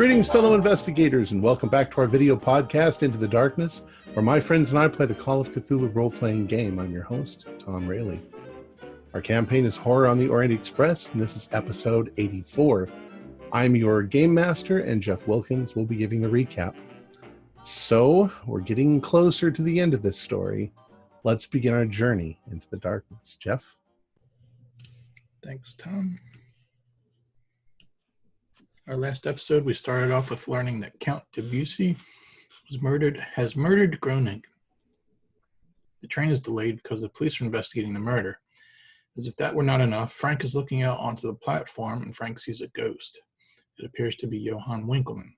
Greetings, fellow investigators, and welcome back to our video podcast, Into the Darkness, where my friends and I play the Call of Cthulhu role-playing game. I'm your host, Tom Rayleigh. Our campaign is Horror on the Orient Express, and this is episode 84. I'm your game master, and Jeff Wilkins will be giving the recap. So, we're getting closer to the end of this story. Let's begin our journey into the darkness. Jeff? Thanks, Tom. Our last episode, we started off with learning that Count Debussy has murdered Groening. The train is delayed because the police are investigating the murder. As if that were not enough, Frank is looking out onto the platform and Frank sees a ghost. It appears to be Johann Winkelmann.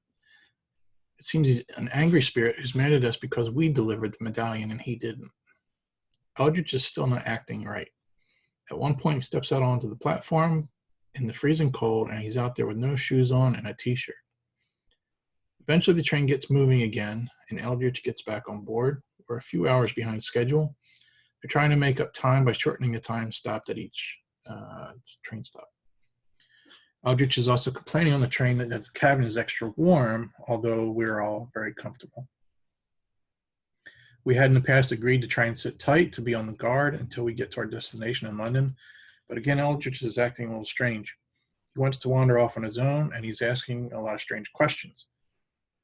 It seems he's an angry spirit who's mad at us because we delivered the medallion and he didn't. Eldritch is still not acting right. At one point, he steps out onto the platform in the freezing cold, and he's out there with no shoes on and a t-shirt. Eventually, the train gets moving again, and Eldritch gets back on board. We're a few hours behind schedule. They're trying to make up time by shortening the time stopped at each train stop. Eldritch is also complaining on the train that the cabin is extra warm, although we're all very comfortable. We had in the past agreed to try and sit tight to be on the guard until we get to our destination in London, but again, Eldritch is acting a little strange. He wants to wander off on his own, and he's asking a lot of strange questions.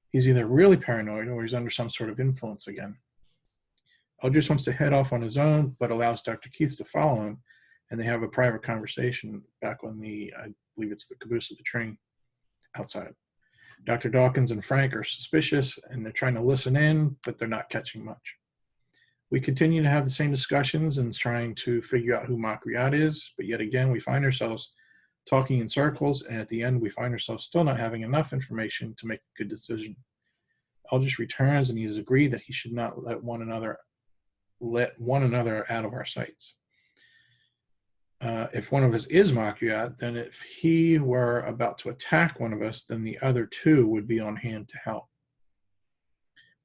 He's either really paranoid or he's under some sort of influence again. Eldritch wants to head off on his own, but allows Dr. Keith to follow him, and they have a private conversation back on I believe it's the caboose of the train outside. Dr. Dawkins and Frank are suspicious, and they're trying to listen in, but they're not catching much. We continue to have the same discussions and trying to figure out who Makriat is, but yet again, we find ourselves talking in circles, and at the end, we find ourselves still not having enough information to make a good decision. Eldritch returns, and he has agreed that he should not let one another out of our sights. If one of us is Makriat, then if he were about to attack one of us, then the other two would be on hand to help.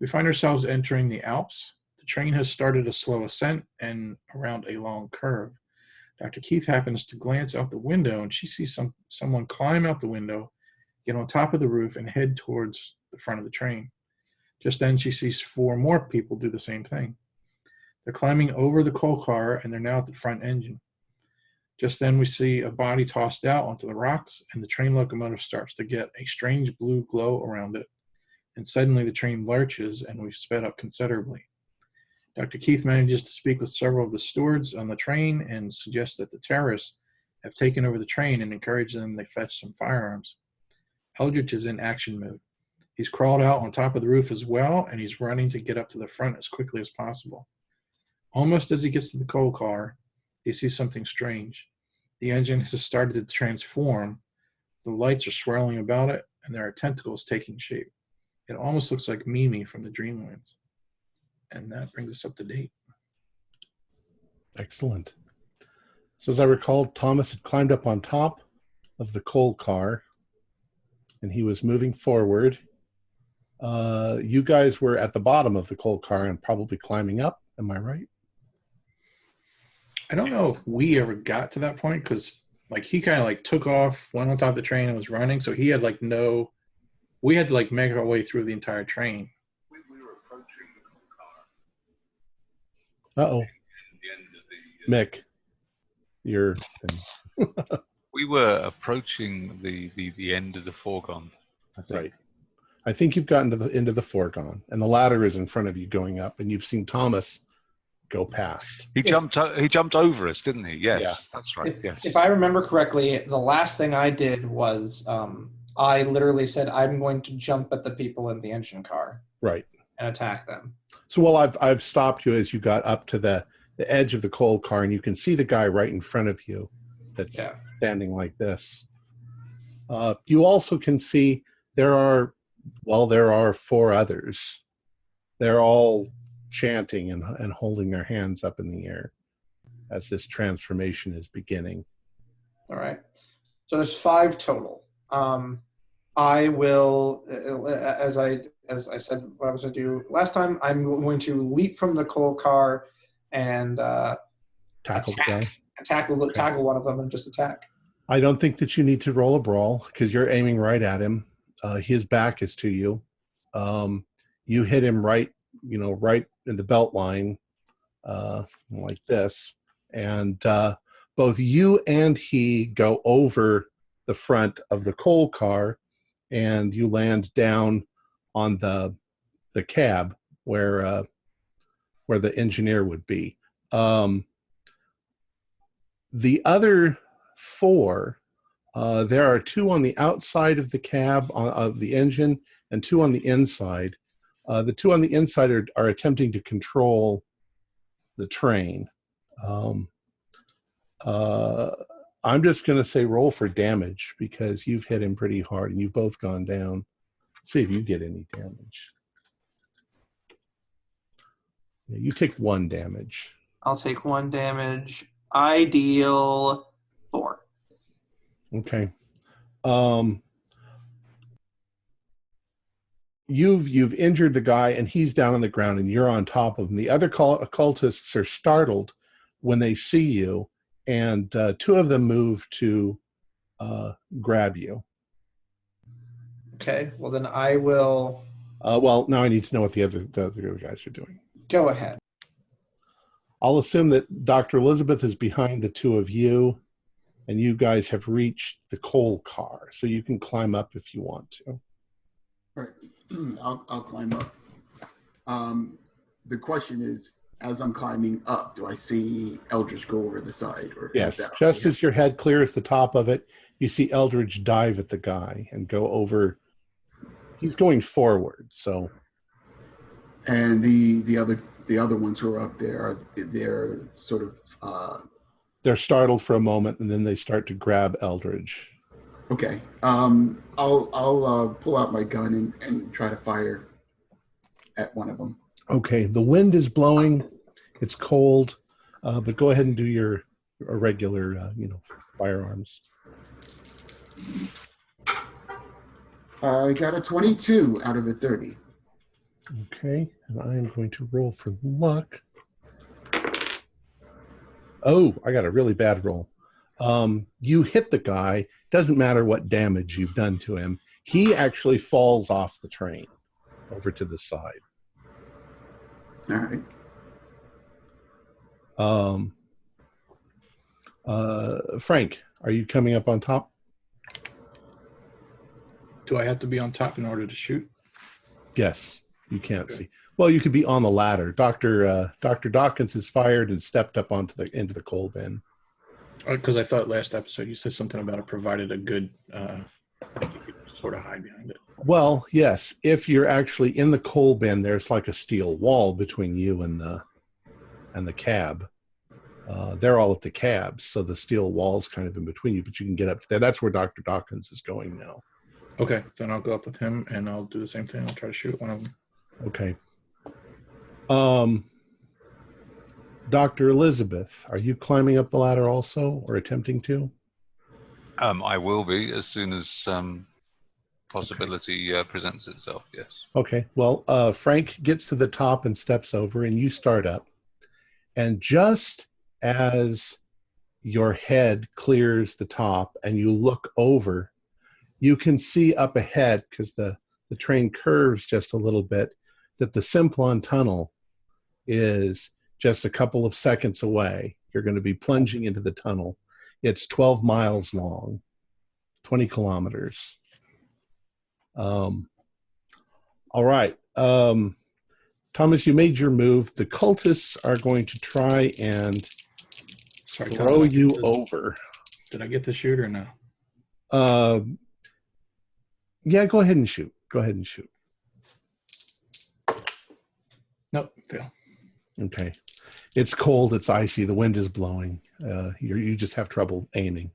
We find ourselves entering the Alps. The train has started a slow ascent and around a long curve. Dr. Keith happens to glance out the window, and she sees someone climb out the window, get on top of the roof, and head towards the front of the train. Just then, she sees 4 more people do the same thing. They're climbing over the coal car, and they're now at the front engine. Just then, we see a body tossed out onto the rocks, and the train locomotive starts to get a strange blue glow around it. And suddenly, the train lurches, and we've sped up considerably. Dr. Keith manages to speak with several of the stewards on the train and suggests that the terrorists have taken over the train and encourage them to fetch some firearms. Eldritch is in action mode. He's crawled out on top of the roof as well, and he's running to get up to the front as quickly as possible. Almost as he gets to the coal car, he sees something strange. The engine has started to transform. The lights are swirling about it, and there are tentacles taking shape. It almost looks like Mimi from the Dreamlands. And that brings us up to date. Excellent. So as I recall, Thomas had climbed up on top of the coal car, and he was moving forward. You guys were at the bottom of the coal car and probably climbing up. Am I right? I don't know if we ever got to that point because he kind of took off, went on top of the train and was running. So he had we had to make our way through the entire train. We were approaching the coal car. Uh-oh. Mick, you're... We were approaching the end of the foregone. Right. I think you've gotten to the end of the foregone, and the ladder is in front of you going up, and you've seen Thomas go past. He jumped over us, didn't he? Yes, yeah. That's right. Yes. If I remember correctly, the last thing I did was I literally said, I'm going to jump at the people in the engine car. Right. And attack them. So I've stopped you as you got up to the edge of the coal car, and you can see the guy right in front of you that's standing like this. You also can see there are 4 others. They're all chanting and holding their hands up in the air as this transformation is beginning. All right. So there's 5 total. I will, as I said what I was going to do last time, I'm going to leap from the coal car and tackle the guy. Tackle one of them and just attack. I don't think that you need to roll a brawl because you're aiming right at him. His back is to you. You hit him right in the belt line, like this, and both you and he go over the front of the coal car, and you land down on the cab where the engineer would be. The other four, there are two on the outside of the cab of the engine and two on the inside. The two on the inside are attempting to control the train. I'm just going to say roll for damage because you've hit him pretty hard and you've both gone down. Let's see if you get any damage. Yeah, you take 1 damage. I'll take 1 damage. I deal 4. Okay. You've injured the guy and he's down on the ground and you're on top of him. The other occultists are startled when they see you, and 2 of them move to grab you. Okay. Well, then I will. Well, now I need to know what the other guys are doing. Go ahead. I'll assume that Dr. Elizabeth is behind the 2 of you, and you guys have reached the coal car, so you can climb up if you want to. All right, I'll climb up. The question is, as I'm climbing up, do I see Eldridge go over the side? Or yes, just as your head clears the top of it, you see Eldridge dive at the guy and go over. He's going forward, so. And the other ones who are up there, they're sort of... they're startled for a moment, and then they start to grab Eldridge. Okay. I'll pull out my gun and try to fire at one of them. Okay. The wind is blowing. It's cold, but go ahead and do your regular, firearms. I got a 22 out of a 30. Okay. And I am going to roll for luck. Oh, I got a really bad roll. You hit the guy. Doesn't matter what damage you've done to him. He actually falls off the train over to the side. All right. Frank, are you coming up on top? Do I have to be on top in order to shoot? Yes, you can't see. Well, you could be on the ladder. Dr. Dawkins has fired and stepped up into the coal bin. Because I thought last episode you said something about it provided a good, you could sort of hide behind it. Well, yes. If you're actually in the coal bin, there's like a steel wall between you and the cab. They're all at the cab, so the steel wall's kind of in between you, but you can get up to there. That's where Dr. Dawkins is going now. Okay, then I'll go up with him and I'll do the same thing. I'll try to shoot one of them. Okay. Dr. Elizabeth, are you climbing up the ladder also, or attempting to? I will be as soon as possibility presents itself, yes. Okay. Well, Frank gets to the top and steps over, and you start up. And just as your head clears the top and you look over, you can see up ahead, because the train curves just a little bit, that the Simplon tunnel is just a couple of seconds away. You're going to be plunging into the tunnel. It's 12 miles long, 20 kilometers. All right. Thomas, you made your move. The cultists are going to try and throw you over. Did I get to shoot or no? Yeah, go ahead and shoot. Go ahead and shoot. Nope, fail. Okay. It's cold. It's icy. The wind is blowing. You just have trouble aiming.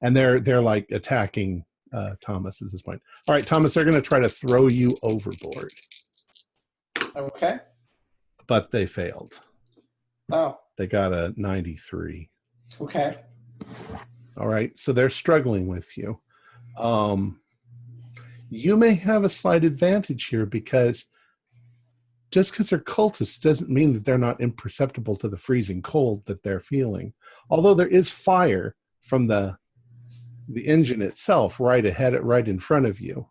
And they're like attacking Thomas at this point. All right, Thomas, they're going to try to throw you overboard. Okay. But they failed. Oh. They got a 93. Okay. All right, so they're struggling with you. You may have a slight advantage here, because just because they're cultists doesn't mean that they're not imperceptible to the freezing cold that they're feeling. Although there is fire from the engine itself right in front of you.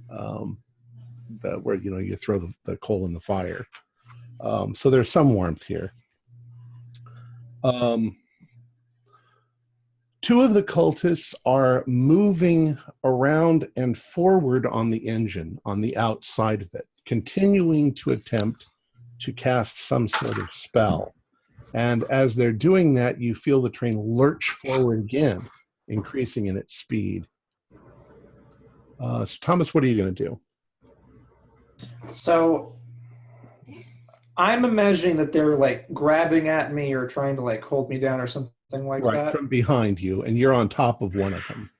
where you throw the coal in the fire. So there's some warmth here. Two of the cultists are moving around and forward on the engine, on the outside of it, continuing to attempt to cast some sort of spell. And as they're doing that, you feel the train lurch forward again, increasing in its speed. So Thomas, what are you going to do? So I'm imagining that they're like grabbing at me or trying to like hold me down or something like Right, that. from behind you, and you're on top of one of them.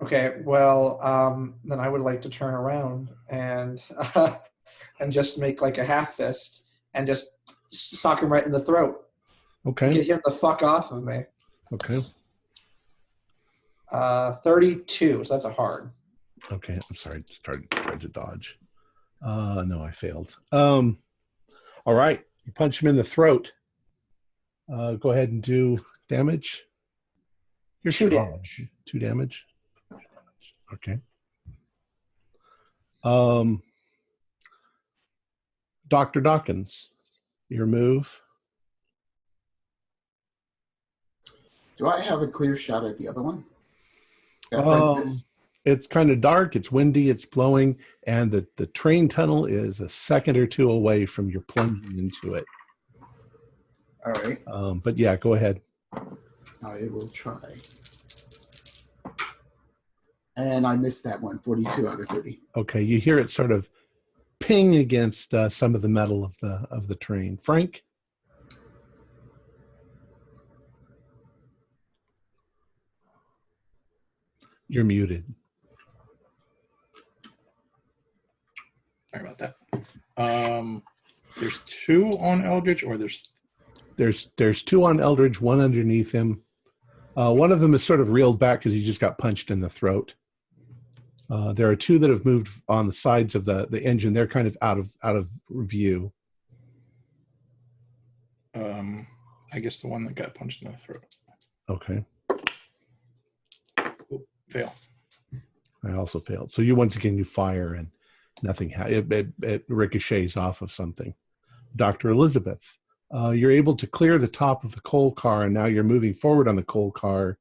Okay, well, then I would like to turn around and just make like a half fist and just sock him right in the throat. Okay. Get him the fuck off of me. Okay. 32, so that's a hard. Okay, I'm sorry. Tried to dodge. No, I failed. All right, you punch him in the throat. Go ahead and do damage. You're 2 strong. damage. 2 damage. Okay. Dr. Dawkins, your move. Do I have a clear shot at the other one? It's kind of dark, it's windy, it's blowing, and the train tunnel is a second or two away from your plunging into it. All right. But yeah, go ahead. I will try. And I missed that one, 42 out of 30. Okay, you hear it sort of ping against some of the metal of the train. Frank? You're muted. Sorry about that. There's 2 on Eldritch, or there's 2 on Eldridge, 1 underneath him. One of them is sort of reeled back because he just got punched in the throat. There are 2 that have moved on the sides of the engine. They're kind of out of view. I guess the one that got punched in the throat. Okay. Oh, fail. I also failed. So you once again you fire and nothing. It ricochets off of something. Dr. Elizabeth, you're able to clear the top of the coal car, and now you're moving forward on the coal car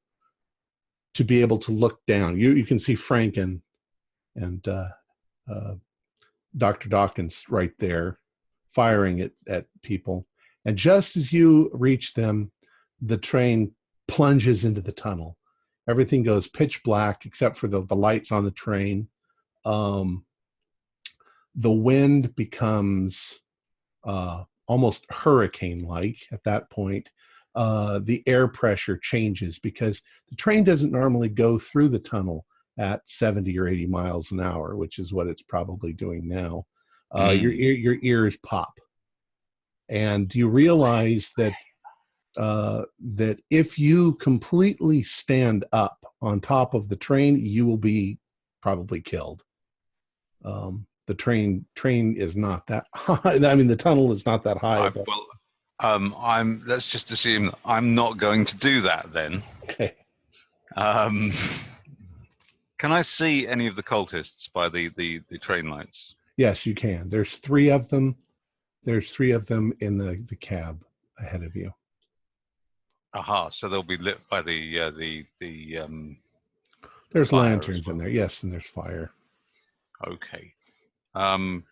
to be able to look down. You can see Frank and Dr. Dawkins right there firing at people. And just as you reach them, the train plunges into the tunnel. Everything goes pitch black except for the lights on the train. The wind becomes almost hurricane-like at that point. The air pressure changes because the train doesn't normally go through the tunnel at 70 or 80 miles an hour, which is what it's probably doing now. Your ears pop. And you realize that if you completely stand up on top of the train, you will be probably killed. The train is not that high. I mean, the tunnel is not that high. Let's just assume that I'm not going to do that then. Okay. Can I see any of the cultists by the train lights? Yes, you can. There's 3 of them. There's 3 of them in the cab ahead of you. Aha! So they'll be lit by the There's fire lanterns in there. Yes, and there's fire. Okay. Well,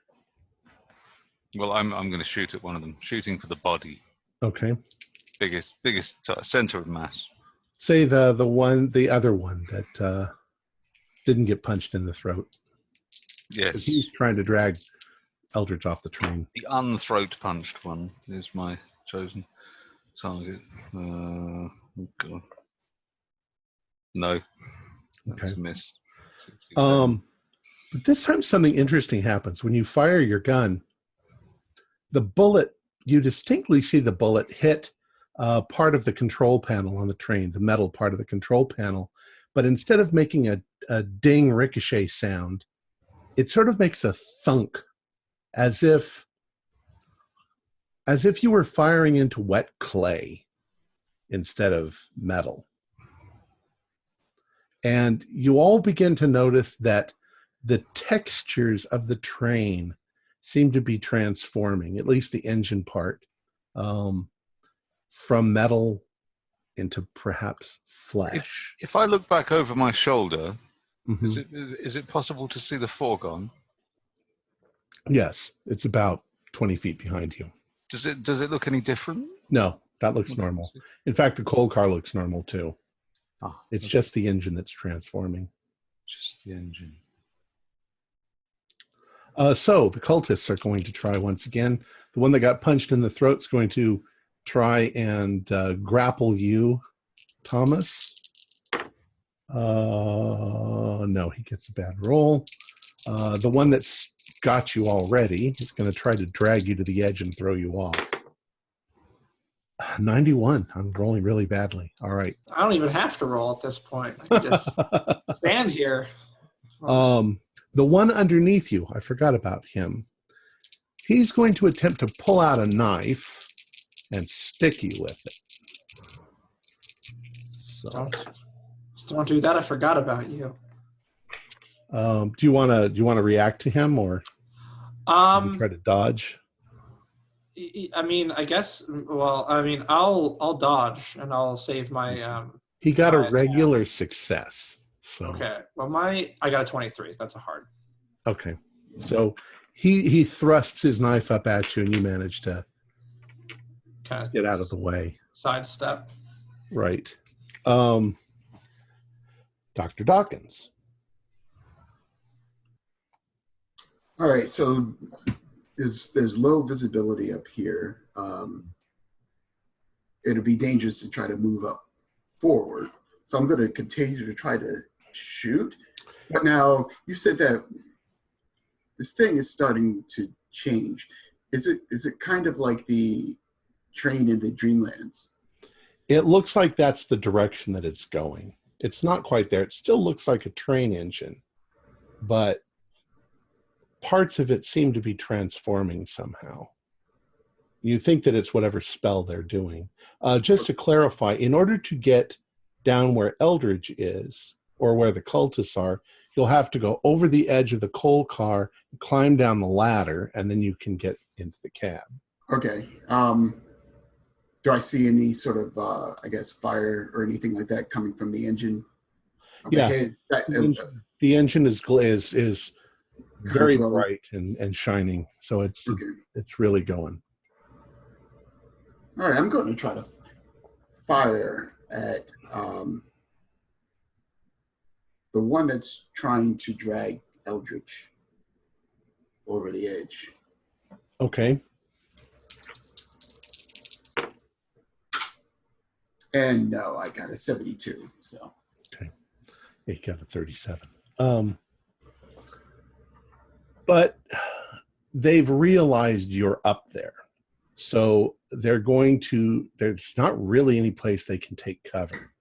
I'm going to shoot at one of them. Shooting for the body. Okay. Biggest center of mass. Say the other one that didn't get punched in the throat. Yes. He's trying to drag Eldridge off the train. The unthroat punched one is my chosen target. Oh God. No. Okay. That's a miss. 67. But this time something interesting happens. When you fire your gun, the bullet, you distinctly see the bullet hit part of the control panel on the train, the metal part of the control panel. But instead of making a ding ricochet sound, it sort of makes a thunk, as if you were firing into wet clay instead of metal. And you all begin to notice that the textures of the train seem to be transforming, at least the engine part, from metal into perhaps flesh. If I look back over my shoulder, Mhm. is it possible to see the fourgon? Yes, it's about 20 feet behind you. Does it look any different? No, that looks normal. In fact, the coal car looks normal too. It's okay. just the engine that's transforming. Just the engine. So the cultists are going to try once again. The one that got punched in the throat is going to try and grapple you, Thomas. No, he gets a bad roll. The one that's got you already is going to try to drag you to the edge and throw you off. 91. I'm rolling really badly. All right. I don't even have to roll at this point. I can just stand here. The one underneath you, I forgot about him. He's going to attempt to pull out a knife and stick you with it. So, Don't do that. I forgot about you. do you want to react to him or try to dodge? I mean, I guess. Well, I mean, I'll dodge and I'll save my. He got my a regular success. So okay. Well, I got a 23. That's a hard. Okay. So he thrusts his knife up at you, and you manage to Kind of get out of the way. Sidestep. Right. Dr. Dawkins. All right, so there's low visibility up here. It'd be dangerous to try to move up forward. So I'm going to continue to try to shoot. But now you said that this thing is starting to change. Is it kind of like the train in the Dreamlands? It looks like that's the direction that it's going. It's not quite there. It still looks like a train engine, but parts of it seem to be transforming somehow. You think that it's whatever spell they're doing. Just to clarify, in order to get down where Eldridge is, or where the cultists are, you'll have to go over the edge of the coal car, climb down the ladder, and then you can get into the cab. Okay. Do I see any sort of, I guess, fire or anything like that coming from the engine? Yeah. The engine is very bright and shining, so it's really going. All right, I'm going to try to fire at the one that's trying to drag Eldritch over the edge. Okay. And no, I got a 72. So. Okay. Yeah, you got a 37. But they've realized you're up there. So there's not really any place they can take cover.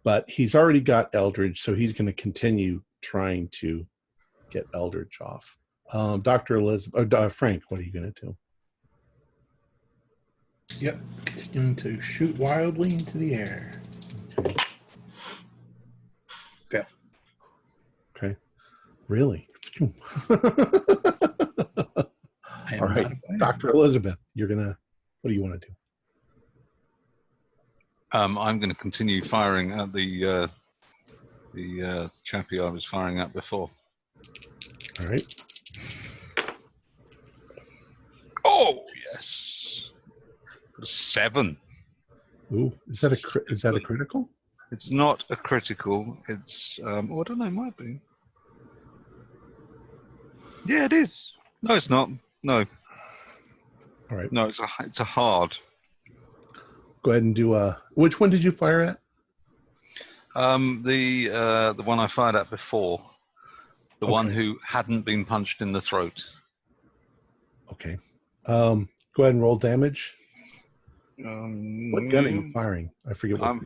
But he's already got Eldridge, so he's going to continue trying to get Eldridge off. Dr. Elizabeth, or Frank, what are you going to do? Yep, continuing to shoot wildly into the air. Fail. Okay. Really? All right, Dr. Elizabeth, what do you want to do? I'm going to continue firing at the chappie I was firing at before. All right. Oh yes, 7. Ooh, is that a critical? It's not a critical. It's I don't know. It might be. Yeah, it is. No, it's not. No. All right. No, it's a hard. Go ahead and do which one did you fire at? The one I fired at before. The one who hadn't been punched in the throat. Okay. Go ahead and roll damage. What gun are you firing? I forget what.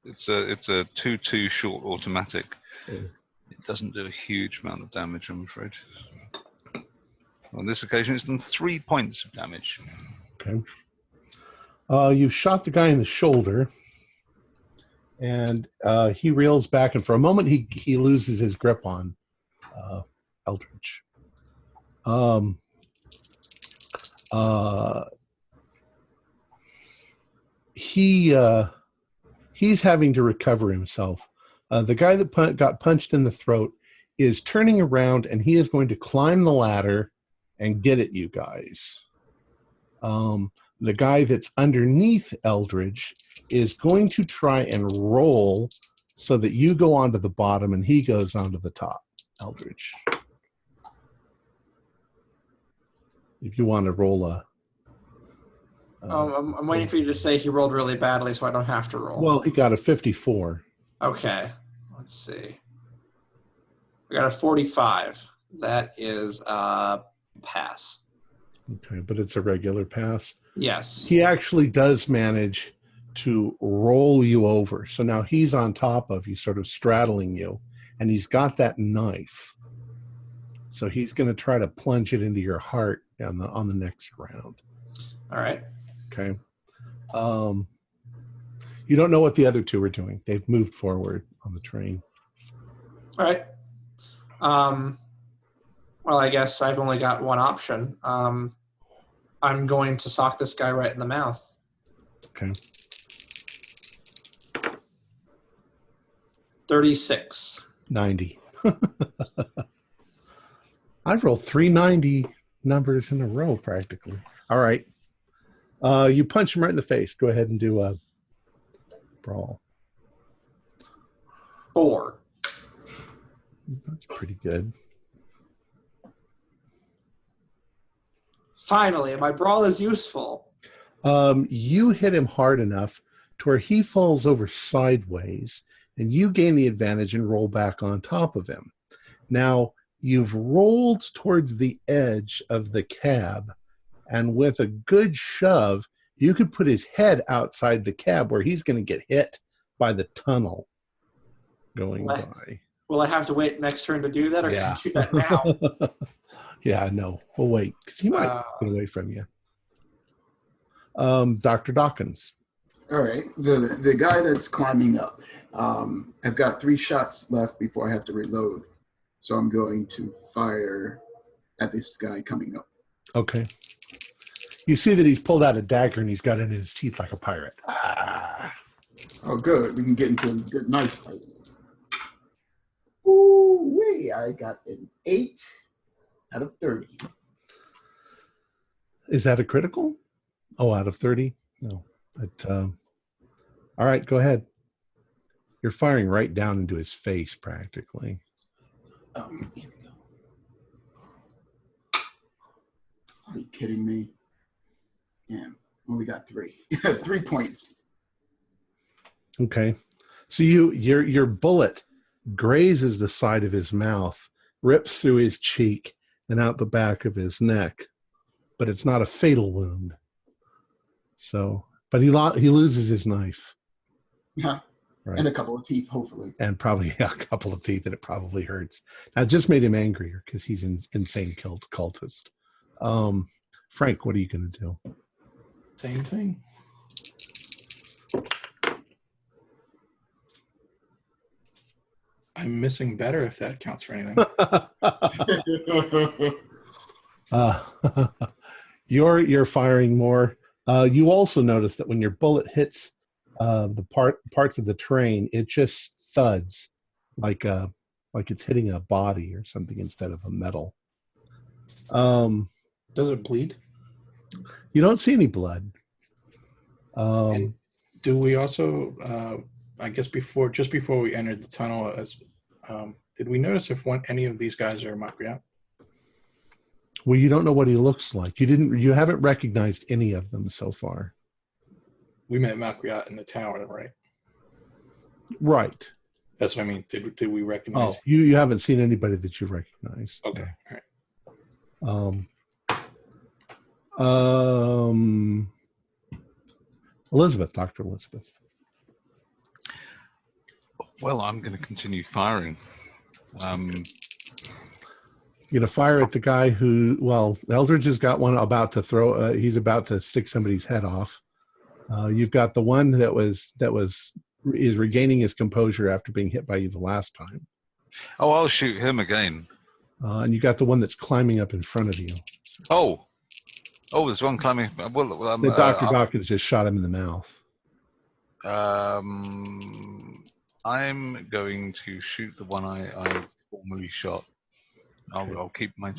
It's a 2-2 short automatic. Oh. It doesn't do a huge amount of damage, I'm afraid. On this occasion, it's done 3 points of damage. Okay. You shot the guy in the shoulder, And he reels back, and for a moment he loses his grip on Eldridge. He's having to recover himself. The guy that got punched in the throat is turning around, and he is going to climb the ladder and get at you guys. The guy that's underneath Eldridge is going to try and roll so that you go onto the bottom and he goes onto the top, Eldridge. If you want to roll a... I'm waiting for you to say he rolled really badly so I don't have to roll. Well, he got a 54. Okay, let's see. We got a 45. That is a pass. Okay, but it's a regular pass. Yes. He actually does manage to roll you over. So now he's on top of you, sort of straddling you, and he's got that knife. So he's going to try to plunge it into your heart on the next round. All right. Okay. You don't know what the other two are doing. They've moved forward on the train. All right. Well, I guess I've only got one option. I'm going to sock this guy right in the mouth. Okay. 36. 90. I've rolled 390 numbers in a row practically. All right. You punch him right in the face. Go ahead and do a brawl. 4. That's pretty good. Finally, my brawl is useful. You hit him hard enough to where he falls over sideways, and you gain the advantage and roll back on top of him. Now, you've rolled towards the edge of the cab, and with a good shove, you could put his head outside the cab where he's going to get hit by the tunnel going by. Will I have to wait next turn to do that, or can I do that now? Yeah, no. We'll wait, because he might get away from you. Dr. Dawkins. All right. The guy that's climbing up. I've got 3 shots left before I have to reload. So I'm going to fire at this guy coming up. Okay. You see that he's pulled out a dagger and he's got it in his teeth like a pirate. Ah. Oh, good. We can get into a good knife fight. Ooh-wee. I got an 8 out of 30. Is that a critical? Oh, out of 30? No. But, all right, go ahead. You're firing right down into his face, practically. Here we go. Are you kidding me? Yeah, only got 3. 3 points. Okay. So your bullet grazes the side of his mouth, rips through his cheek and out the back of his neck, but it's not a fatal wound. So, but he loses his knife. Yeah. Right. And a couple of teeth, hopefully. And probably a couple of teeth, and it probably hurts. Now, it just made him angrier because he's an insane cultist. Frank, what are you going to do? Same thing. I'm missing better if that counts for anything. You're firing more. You also notice that when your bullet hits the parts of the train, it just thuds like it's hitting a body or something instead of a metal. Does it bleed? You don't see any blood. And do we also? I guess just before we entered the tunnel, did we notice if any of these guys are Makriat? Well, you don't know what he looks like. You haven't recognized any of them so far. We met Makriat in the tower, right? Right. That's what I mean. Did we recognize? Oh, you haven't seen anybody that you recognize. Okay. All right. Elizabeth, Dr. Elizabeth. Well, I'm going to continue firing. You're going to fire at the guy who, Eldridge has got one about to throw, he's about to stick somebody's head off. You've got the one that was is regaining his composure after being hit by you the last time. Oh, I'll shoot him again. And you got the one that's climbing up in front of you. Oh, there's one climbing. Well, The Dr. Dawkins just shot him in the mouth. I'm going to shoot the one I formerly shot. Okay. I'll keep my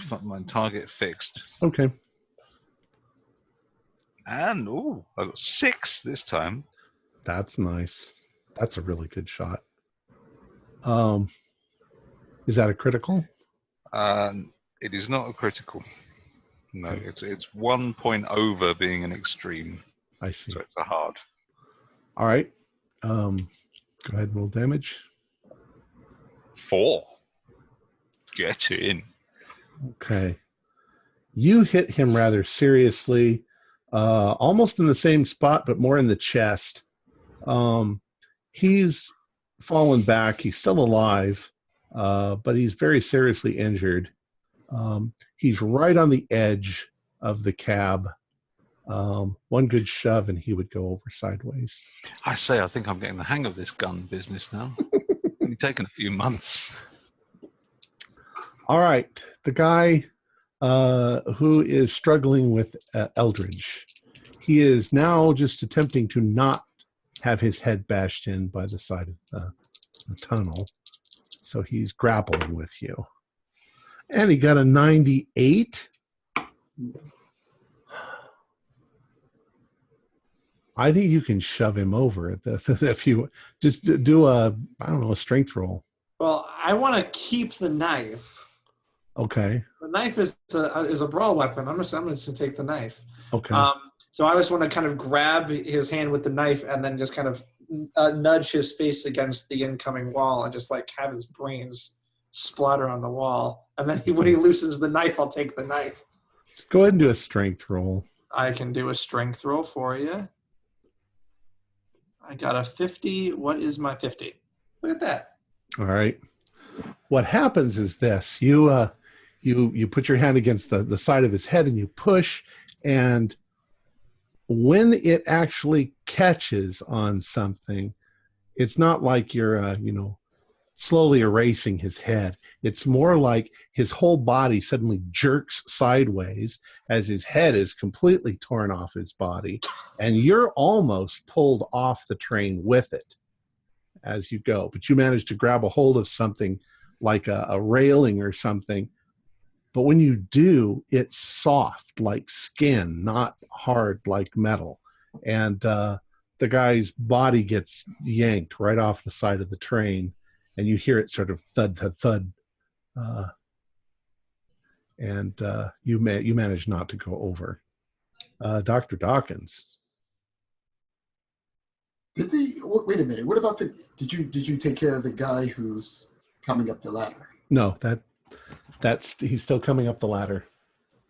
target fixed. Okay. And I got 6 this time. That's nice. That's a really good shot. Is that a critical? It is not a critical. No, it's 1 point over being an extreme. I see. So it's a hard. All right. Go ahead and roll damage. 4. Get in. Okay. You hit him rather seriously, almost in the same spot, but more in the chest. He's fallen back. He's still alive, but he's very seriously injured. He's right on the edge of the cab. One good shove and he would go over sideways. I think I'm getting the hang of this gun business now. It's taken a few months. All right. The guy who is struggling with Eldridge, he is now just attempting to not have his head bashed in by the side of the tunnel. So he's grappling with you. And he got a 98. I think you can shove him over at this if you just do a strength roll. Well, I want to keep the knife. Okay. The knife is a brawl weapon. I'm just going to take the knife. Okay. So I just want to kind of grab his hand with the knife and then just kind of nudge his face against the incoming wall and just like have his brains splatter on the wall. And then when he loosens the knife, I'll take the knife. Go ahead and do a strength roll. I can do a strength roll for you. I got a 50. What is my 50? Look at that. All right. What happens is this. You put your hand against the side of his head and you push, and when it actually catches on something, it's not like you're slowly erasing his head. It's more like his whole body suddenly jerks sideways as his head is completely torn off his body, and you're almost pulled off the train with it as you go. But you manage to grab a hold of something like a railing or something. But when you do, it's soft like skin, not hard like metal. And the guy's body gets yanked right off the side of the train, and you hear it sort of thud, thud, thud. And you manage not to go over. Dr. Dawkins. Wait a minute. What about did you take care of the guy who's coming up the ladder? No, he's still coming up the ladder.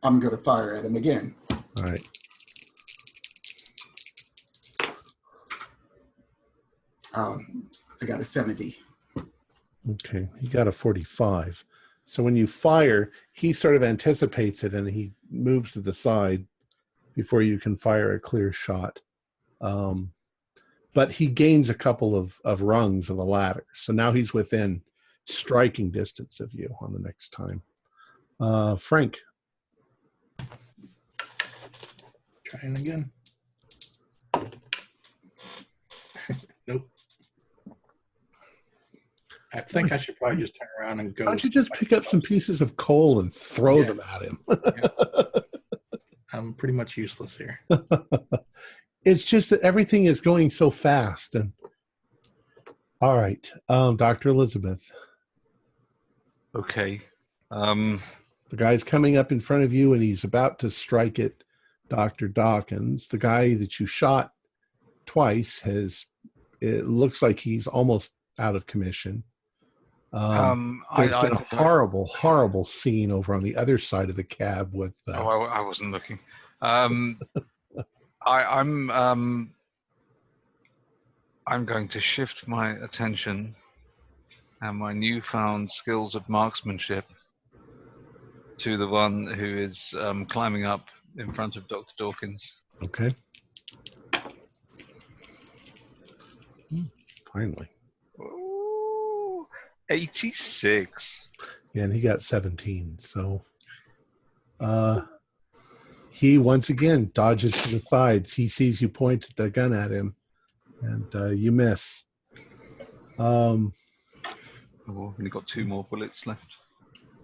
I'm going to fire at him again. All right. I got a 70. Okay, he got a 45. So when you fire, he sort of anticipates it and he moves to the side before you can fire a clear shot. But he gains a couple of rungs of the ladder. So now he's within striking distance of you on the next time. Frank. Trying again. Nope. I think I should probably just turn around and go. Why don't you just pick up some pieces of coal and throw them at him? I'm pretty much useless here. It's just that everything is going so fast. And all right, Dr. Elizabeth. Okay. The guy's coming up in front of you, and he's about to strike at Dr. Dawkins. The guy that you shot twice it looks like he's almost out of commission. There's been a horrible scene over on the other side of the cab with. I wasn't looking. I'm going to shift my attention and my newfound skills of marksmanship to the one who is climbing up in front of Dr. Dawkins. Okay. Finally. Ooh, 86. Yeah, and he got 17. So he once again dodges to the sides. He sees you point the gun at him, and you miss. Oh, only got 2 more bullets left.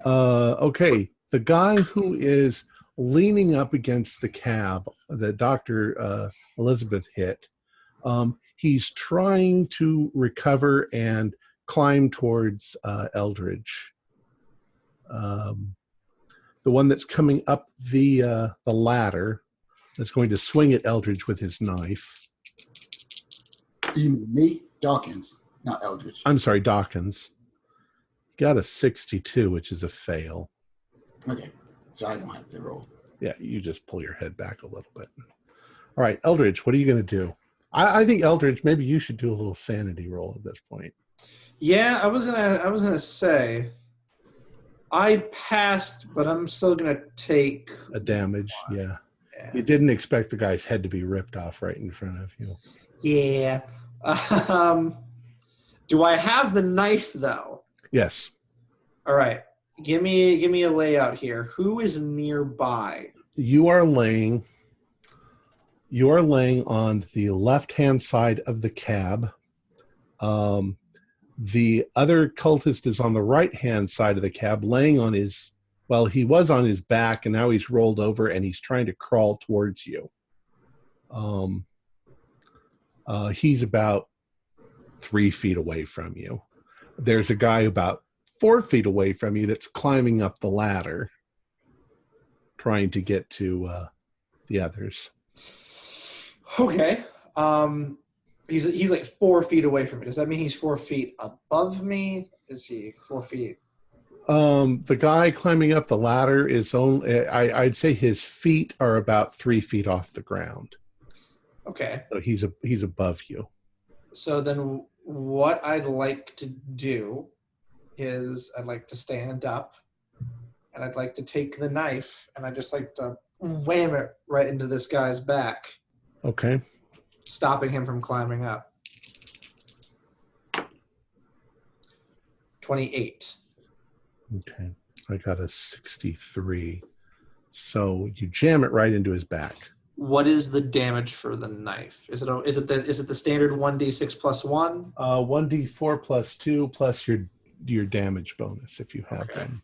Okay, the guy who is leaning up against the cab that Dr. Elizabeth hit, he's trying to recover and climb towards Eldridge. The one that's coming up the ladder is going to swing at Eldridge with his knife. You mean Nate Dawkins, not Eldridge. I'm sorry, Dawkins. Got a 62, which is a fail. Okay, so I don't have to roll. Yeah, you just pull your head back a little bit. All right, Eldridge, what are you going to do? I think Eldridge, maybe you should do a little sanity roll at this point. Yeah, I was gonna say I passed, but I'm still gonna take A damage, yeah. Yeah. You didn't expect the guy's head to be ripped off right in front of you. Yeah. Do I have the knife though? Yes. All right. Give me a layout here. Who is nearby? You are laying on the left-hand side of the cab. The other cultist is on the right-hand side of the cab, laying on his, well, he was on his back, and now he's rolled over, and he's trying to crawl towards you. He's about 3 feet away from you. There's a guy about 4 feet away from you that's climbing up the ladder, trying to get to the others. Okay. He's like 4 feet away from me. Does that mean he's 4 feet above me? Is he 4 feet? The guy climbing up the ladder is only, I'd say his feet are about 3 feet off the ground. Okay. So he's above you. So then what I'd like to do is I'd like to stand up and I'd like to take the knife and I'd just like to wham it right into this guy's back, Okay. stopping him from climbing up. 28. Okay. I got a 63. So you jam it right into his back. What is the damage for the knife? Is it the standard 1d6 plus 1? 1d4 plus 2 plus your damage bonus if you have them.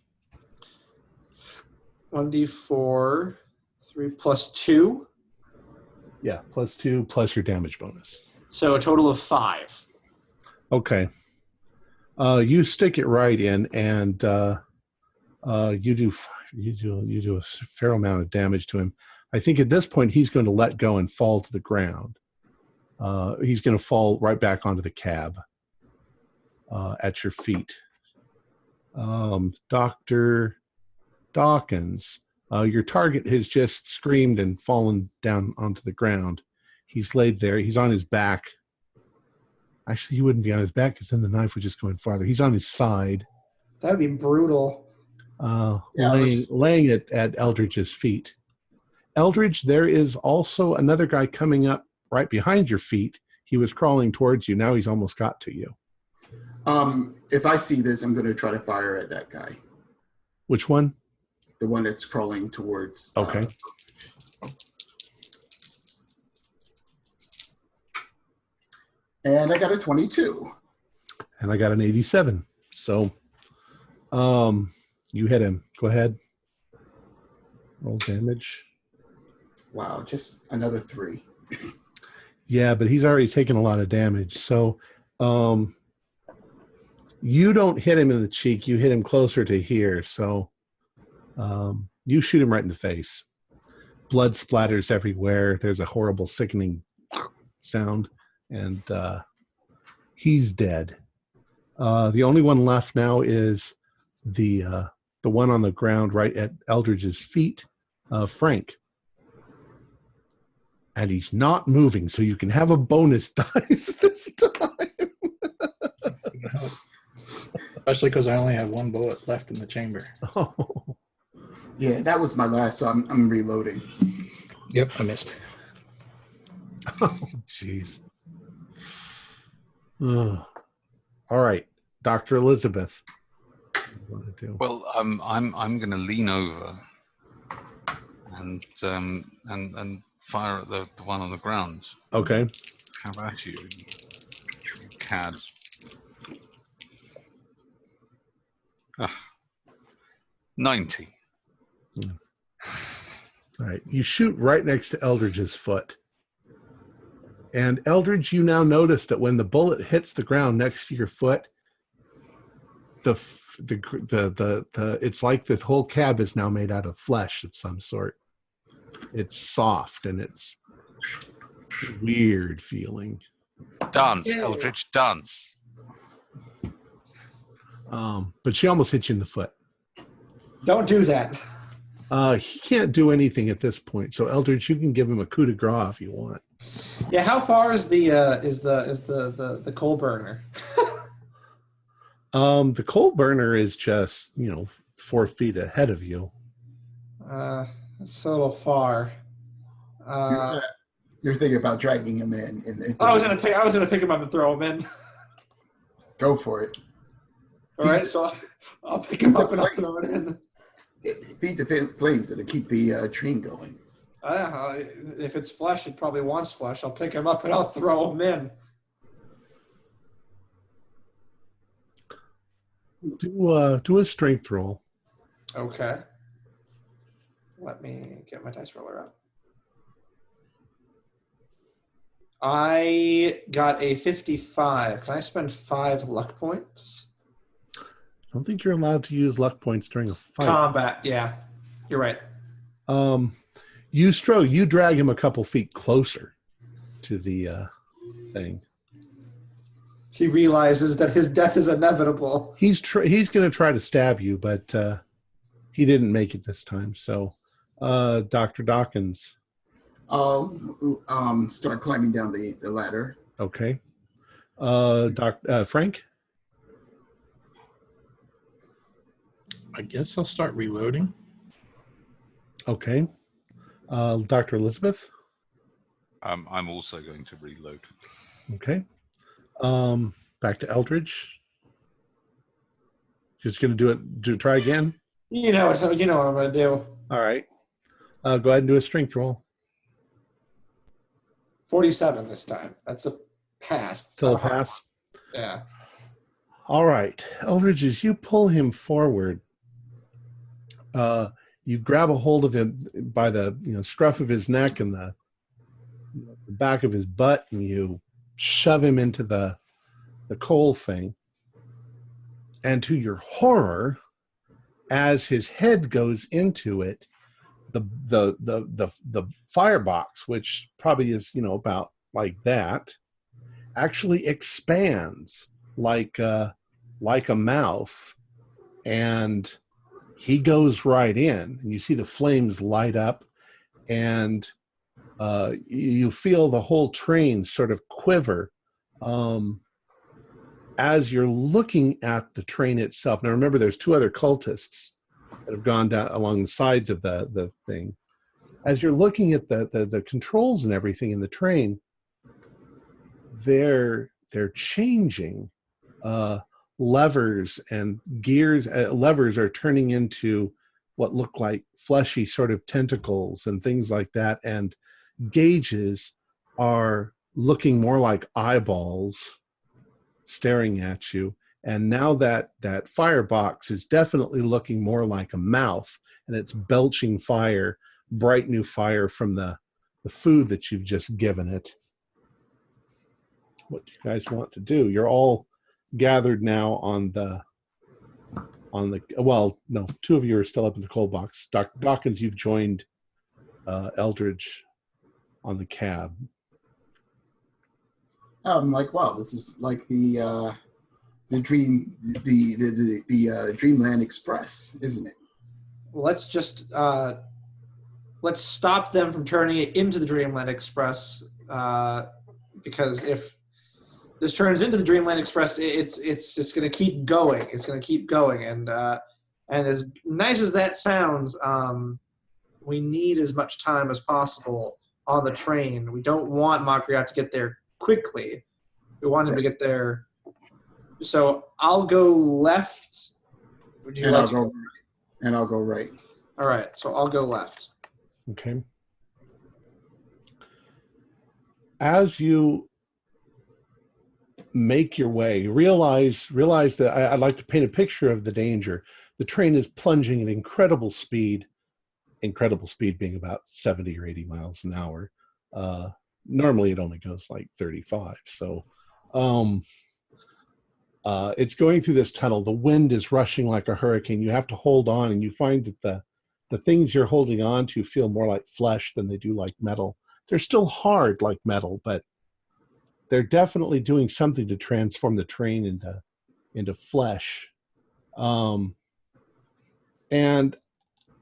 1d4, 3 plus 2. Yeah, plus 2 plus your damage bonus. So a total of 5. Okay. You stick it right in, and you do a fair amount of damage to him. I think at this point he's going to let go and fall to the ground. He's going to fall right back onto the cab at your feet. Dr. Dawkins, your target has just screamed and fallen down onto the ground. He's laid there. He's on his back. Actually, he wouldn't be on his back because then the knife would just go in farther. He's on his side. That would be brutal. Laying it at Eldridge's feet. Eldridge, there is also another guy coming up right behind your feet. He was crawling towards you. Now he's almost got to you. If I see this, I'm going to try to fire at that guy. Which one? The one that's crawling towards. Okay. And I got a 22. And I got an 87. So you hit him. Go ahead. Roll damage. Wow, just another 3. Yeah, but he's already taken a lot of damage. So you don't hit him in the cheek. You hit him closer to here. So you shoot him right in the face. Blood splatters everywhere. There's a horrible, sickening sound. And he's dead. The only one left now is the one on the ground right at Eldridge's feet, Frank. And he's not moving, so you can have a bonus dice this time. Especially because I only have 1 bullet left in the chamber. Oh. Yeah, that was my last, so I'm reloading. Yep, I missed. Oh, jeez. Ugh. All right, Dr. Elizabeth. What do you want to do? Well, I'm going to lean over and fire at the one on the ground. Okay. How about you, cad? 90. All right. You shoot right next to Eldridge's foot. And Eldridge, you now notice that when the bullet hits the ground next to your foot, it's like the whole cab is now made out of flesh of some sort. It's soft and it's weird feeling. Dance, Eldridge, dance. But she almost hit you in the foot. Don't do that. He can't do anything at this point. So Eldridge, you can give him a coup de grace if you want. Yeah, how far is the coal burner? The coal burner is just 4 feet ahead of you. It's a little far. You're thinking about dragging him in. I was gonna pick him up and throw him in. Go for it. All right, so I'll pick him up and I'll throw it in. Feed the flames that'll keep the train going. If it's flesh, it probably wants flesh. I'll pick him up and I'll throw him in. Do a strength roll. Okay. Let me get my dice roller out. I got a 55. Can I spend 5 luck points? I don't think you're allowed to use luck points during a fight. Combat, yeah. You're right. You drag him a couple feet closer to the thing. He realizes that his death is inevitable. He's going to try to stab you, but he didn't make it this time. So, Dr. Dawkins. I'll start climbing down the ladder. Okay. Frank? I guess I'll start reloading. Okay. Dr. Elizabeth? I'm also going to reload. Okay. Back to Eldridge. Just going to try again? You know what I'm going to do. All right. Go ahead and do a strength roll. 47 this time. That's a pass. Still a pass? Yeah. All right. Eldridge, as you pull him forward, you grab a hold of him by the scruff of his neck and the back of his butt, and you shove him into the coal thing. And to your horror, as his head goes into it, the firebox, which probably is about like that, actually expands like a mouth, and he goes right in, and you see the flames light up, and you feel the whole train sort of quiver as you're looking at the train itself. Now remember, there's 2 other cultists that have gone down along the sides of the thing. As you're looking at the controls and everything in the train, they're changing. Levers and gears, levers are turning into what look like fleshy sort of tentacles and things like that, and gauges are looking more like eyeballs staring at you. And now that firebox is definitely looking more like a mouth, and it's belching fire, bright new fire from the food that you've just given it. What do you guys want to do? You're all gathered now on the well, no, 2 of you are still up in the coal box. Dr. Dawkins, you've joined Eldridge on the cab. I'm like, wow, this is like the Dreamland Express, isn't it? Let's just let's stop them from turning it into the Dreamland Express, because if this turns into the Dreamland Express, it's just going to keep going. It's going to keep going, and as nice as that sounds, we need as much time as possible on the train. We don't want Makriat to get there quickly. We want him to get there. So I'll go left. Would you like to go? And I'll go right. All right, so I'll go left. Okay. As you make your way, realize that I'd like to paint a picture of the danger. The train is plunging at incredible speed being about 70 or 80 miles an hour. Normally it only goes like 35. So it's going through this tunnel. The wind is rushing like a hurricane. You have to hold on, and you find that the things you're holding on to feel more like flesh than they do like metal. They're still hard like metal, but they're definitely doing something to transform the train into flesh. And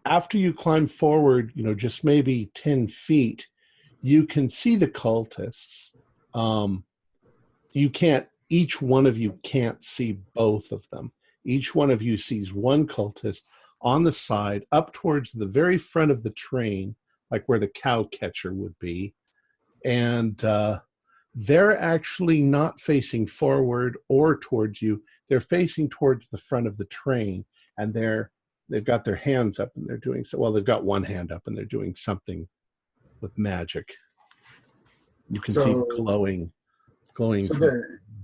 after you climb forward, just maybe 10 feet, you can see the cultists. Each one of you can't see both of them. Each one of you sees one cultist on the side, up towards the very front of the train, like where the cow catcher would be. And they're actually not facing forward or towards you. They're facing towards the front of the train, and they've got their hands up, and they're doing so. Well, they've got one hand up, and they're doing something with magic. You can see glowing. So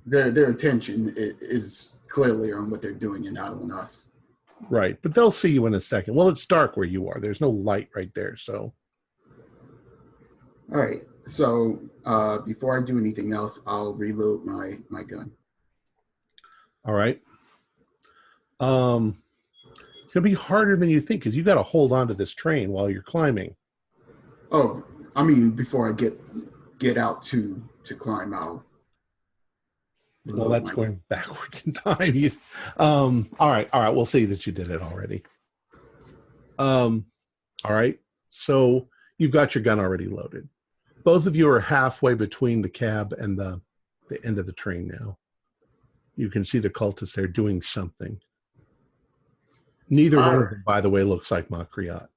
their attention is clearly on what they're doing and not on us. Right, but they'll see you in a second. Well, it's dark where you are. There's no light right there, so. All right. So before I do anything else, I'll reload my gun. All right. It's going to be harder than you think, because you got to hold on to this train while you're climbing. Oh, I mean, before I get out to climb out. Well, that's going backwards in time. All right. We'll see that you did it already. All right. So you've got your gun already loaded. Both of you are halfway between the cab and the end of the train now. You can see the cultists there doing something. Neither one of them, by the way, looks like Makriot.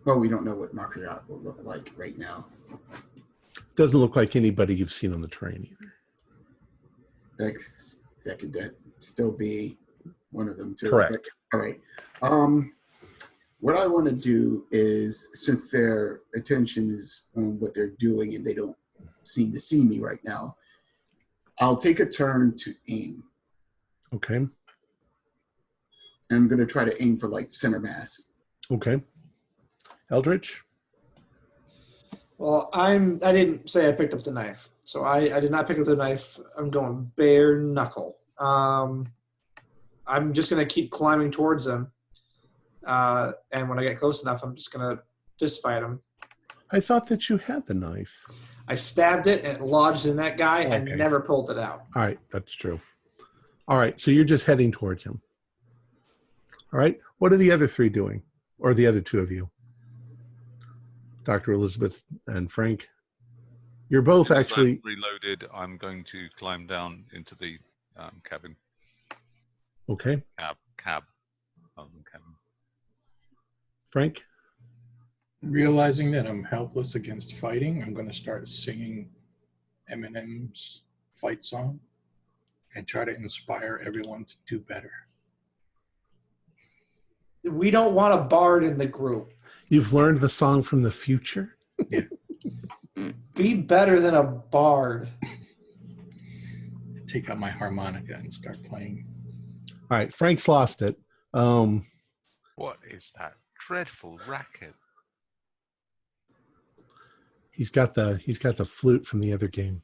Well, we don't know what Makriot will look like right now. Doesn't look like anybody you've seen on the train either. That could still be one of them too. Correct. But, all right. What I want to do is, since their attention is on what they're doing and they don't seem to see me right now, I'll take a turn to aim. Okay. And I'm going to try to aim for like center mass. Okay. Eldritch? Well, I didn't say I picked up the knife. So I did not pick up the knife. I'm going bare knuckle. I'm just going to keep climbing towards them. And when I get close enough, I'm just going to fist fight him. I thought that you had the knife. I stabbed it, and it lodged in that guy and Okay. never pulled it out. All right, that's true. All right, so you're just heading towards him. All right, what are the other three doing? Or the other two of you? Dr. Elizabeth and Frank? You're both actually... reloaded. I'm going to climb down into the cabin. Okay. Cab. Rather than cabin. Frank? Realizing that I'm helpless against fighting, I'm going to start singing Eminem's fight song and try to inspire everyone to do better. We don't want a bard in the group. You've learned the song from the future? Yeah. Be better than a bard. Take out my harmonica and start playing. All right, Frank's lost it. What is that dreadful racket? He's got the flute from the other game.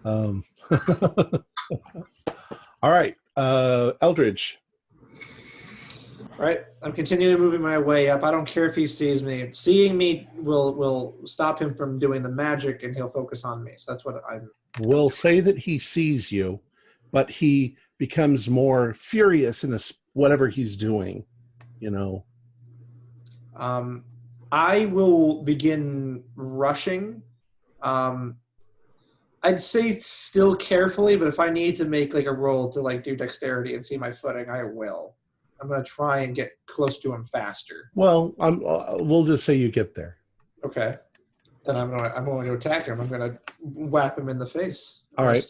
All right, Eldridge. All right, I'm continuing moving my way up. I don't care if he sees me. Seeing me will stop him from doing the magic, and he'll focus on me. So that's what I'm... We'll say that he sees you, but he becomes more furious in whatever he's doing, you know. I will begin rushing. I'd say still carefully, but if I need to make like a roll to like do dexterity and see my footing, I will. I'm going to try and get close to him faster. Well, we'll just say you get there. Okay. Then I'm going to attack him. I'm going to whap him in the face. All right.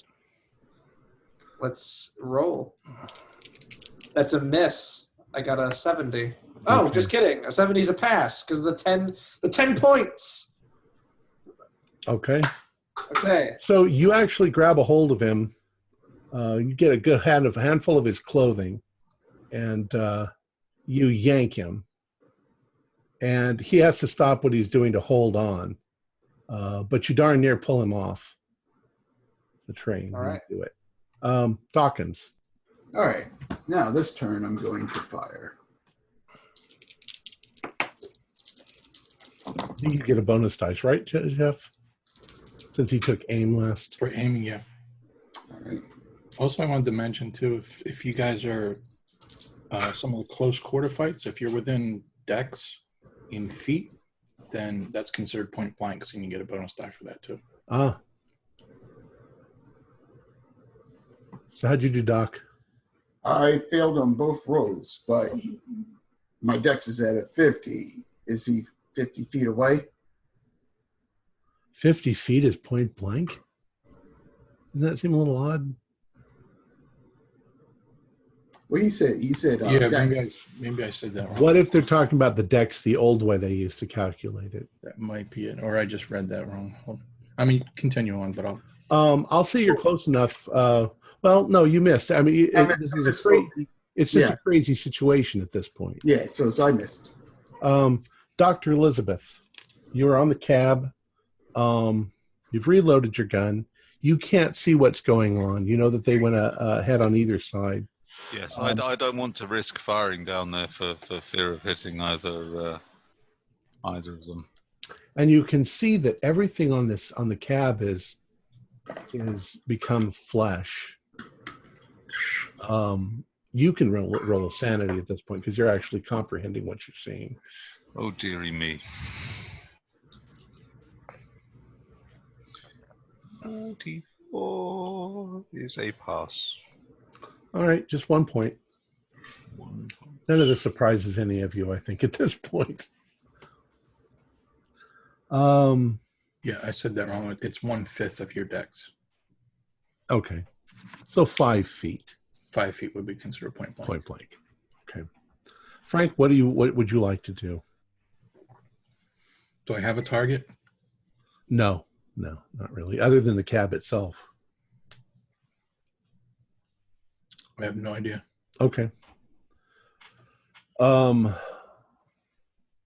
let's roll. That's a miss. I got a 70. Oh, Okay. just kidding. A 70 is a pass because of the 10 points. Okay. Okay. So you actually grab a hold of him. You get a good handful of his clothing, and you yank him. And he has to stop what he's doing to hold on. But you darn near pull him off the train. All right. You do it. Dawkins. All right. Now this turn, I'm going to fire. You get a bonus dice, right, Jeff? Since he took aim last. For aiming, yeah. All right. Also, I wanted to mention, too, if you guys are some of the close quarter fights, if you're within dex in feet, then that's considered point blank, so you can get a bonus die for that, too. Ah. So how'd you do, Doc? I failed on both rolls, but my dex is at a 50. Is he 50 feet away? 50 feet is point blank? Doesn't that seem a little odd? Well, he said Yeah, dex. maybe I said that wrong. What if they're talking about the dex the old way they used to calculate it? That might be it, or I just read that wrong. I mean, continue on, but I'll... I'll say you're close enough. Well, no, you missed. I mean, it's just a crazy situation at this point. Yeah, so I missed. Dr. Elizabeth, you're on the cab. You've reloaded your gun. You can't see what's going on. You know that they went ahead on either side. Yes, I don't want to risk firing down there for fear of hitting either of them. And you can see that everything on the cab is become flesh. You can roll a sanity at this point because you're actually comprehending what you're seeing. Oh, dearie me. 94 is a pass. All right, just 1 point. 1 point. None of this surprises any of you, I think, at this point. Yeah, I said that wrong. It's 1/5 of your dex. Okay. So 5 feet. 5 feet would be considered point blank. Point blank. Okay. Frank, what would you like to do? Do I have a target? No, not really. Other than the cab itself. I have no idea. Okay.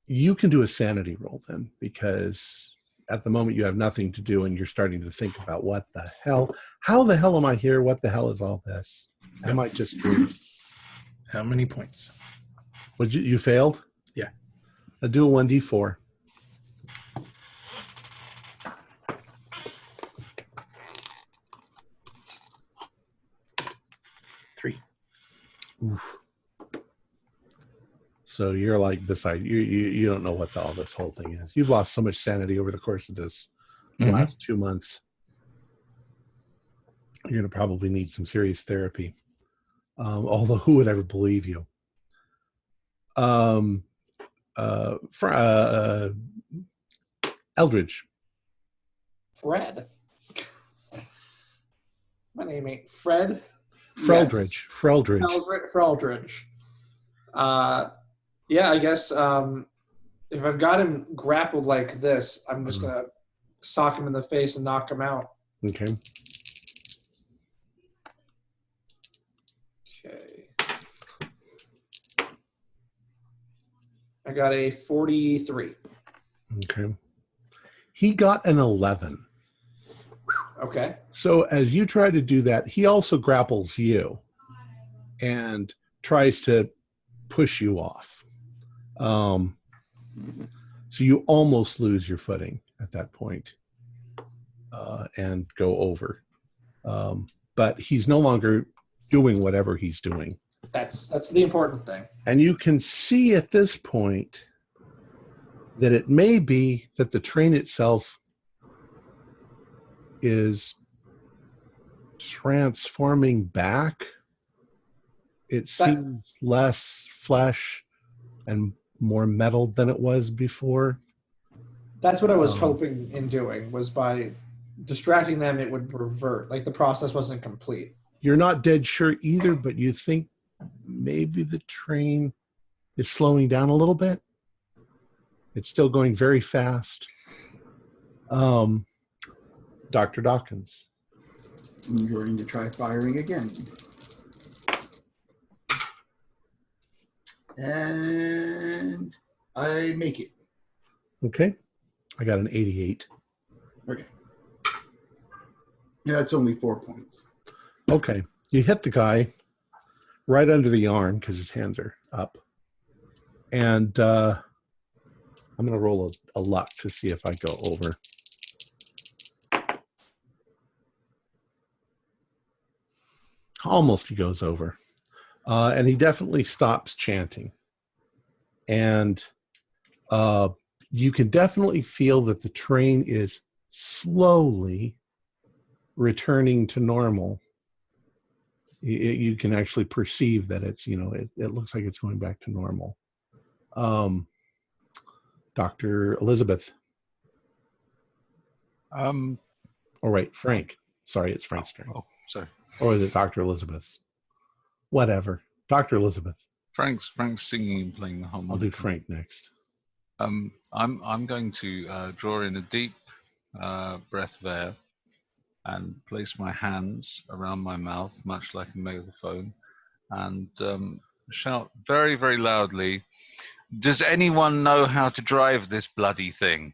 You can do a sanity roll then, because at the moment you have nothing to do and you're starting to think about how the hell am I here? What the hell is all this? Am I just dreaming? How many points? You failed? Yeah. I'll do a 1d4. Three. Oof. So you're like beside you don't know what all this whole thing is. You've lost so much sanity over the course of this last 2 months. You're going to probably need some serious therapy. Although who would ever believe you? Eldridge. Fred. My name ain't Fred. Freldridge. Yes. Freldridge. Freldridge. Yeah, I guess if I've got him grappled like this, I'm just going to sock him in the face and knock him out. Okay. Okay. I got a 43. Okay. He got an 11. Okay. So as you try to do that, he also grapples you and tries to push you off. So you almost lose your footing at that point and go over. But he's no longer doing whatever he's doing. That's the important thing. And you can see at this point that it may be that the train itself is transforming back. It seems less flesh and more metal than it was before. That's what I was hoping in doing, was by distracting them, it would revert. Like the process wasn't complete. You're not dead sure either, but you think maybe the train is slowing down a little bit. It's still going very fast. Dr. Dawkins. I'm going to try firing again. And I make it. Okay. I got an 88. Okay. Yeah, it's only 4 points. Okay. You hit the guy right under the arm because his hands are up. And I'm going to roll a luck to see if I go over. Almost he goes over. And he definitely stops chanting. And you can definitely feel that the train is slowly returning to normal. You can actually perceive that it's, it looks like it's going back to normal. Dr. Elizabeth. Oh, right, Frank. Sorry, it's Frank's turn. Oh, sorry. Or is it Dr. Elizabeth's? Whatever. Dr. Elizabeth. Frank's singing and playing the harmonica. I'll do Frank next. I'm going to draw in a deep breath of air and place my hands around my mouth, much like a megaphone, and shout very, very loudly, "Does anyone know how to drive this bloody thing?"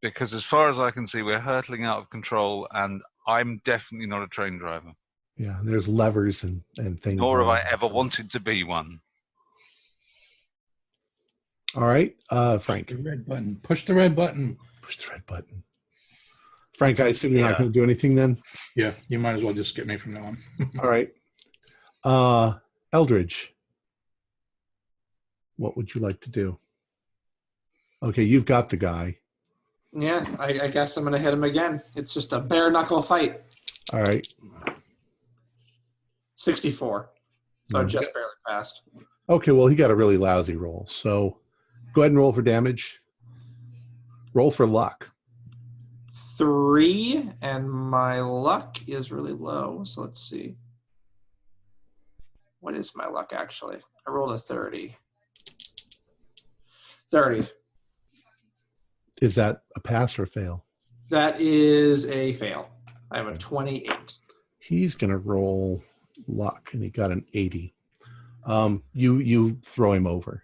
Because as far as I can see, we're hurtling out of control, and I'm definitely not a train driver. Yeah, there's levers and things. Nor have I ever wanted to be one. All right, Frank. The red button. Push the red button. Push the red button. Frank, I assume you're not going to do anything then? Yeah, you might as well just skip me from now on. All right. Eldridge, what would you like to do? Okay, you've got the guy. Yeah, I guess I'm going to hit him again. It's just a bare knuckle fight. All right. 64. So I just barely passed. Okay, well, he got a really lousy roll. So go ahead and roll for damage. Roll for luck. 3, and my luck is really low. So let's see. What is my luck, actually? I rolled a 30. 30. Is that a pass or a fail? That is a fail. I have a 28. He's going to roll luck, and he got an 80. You throw him over.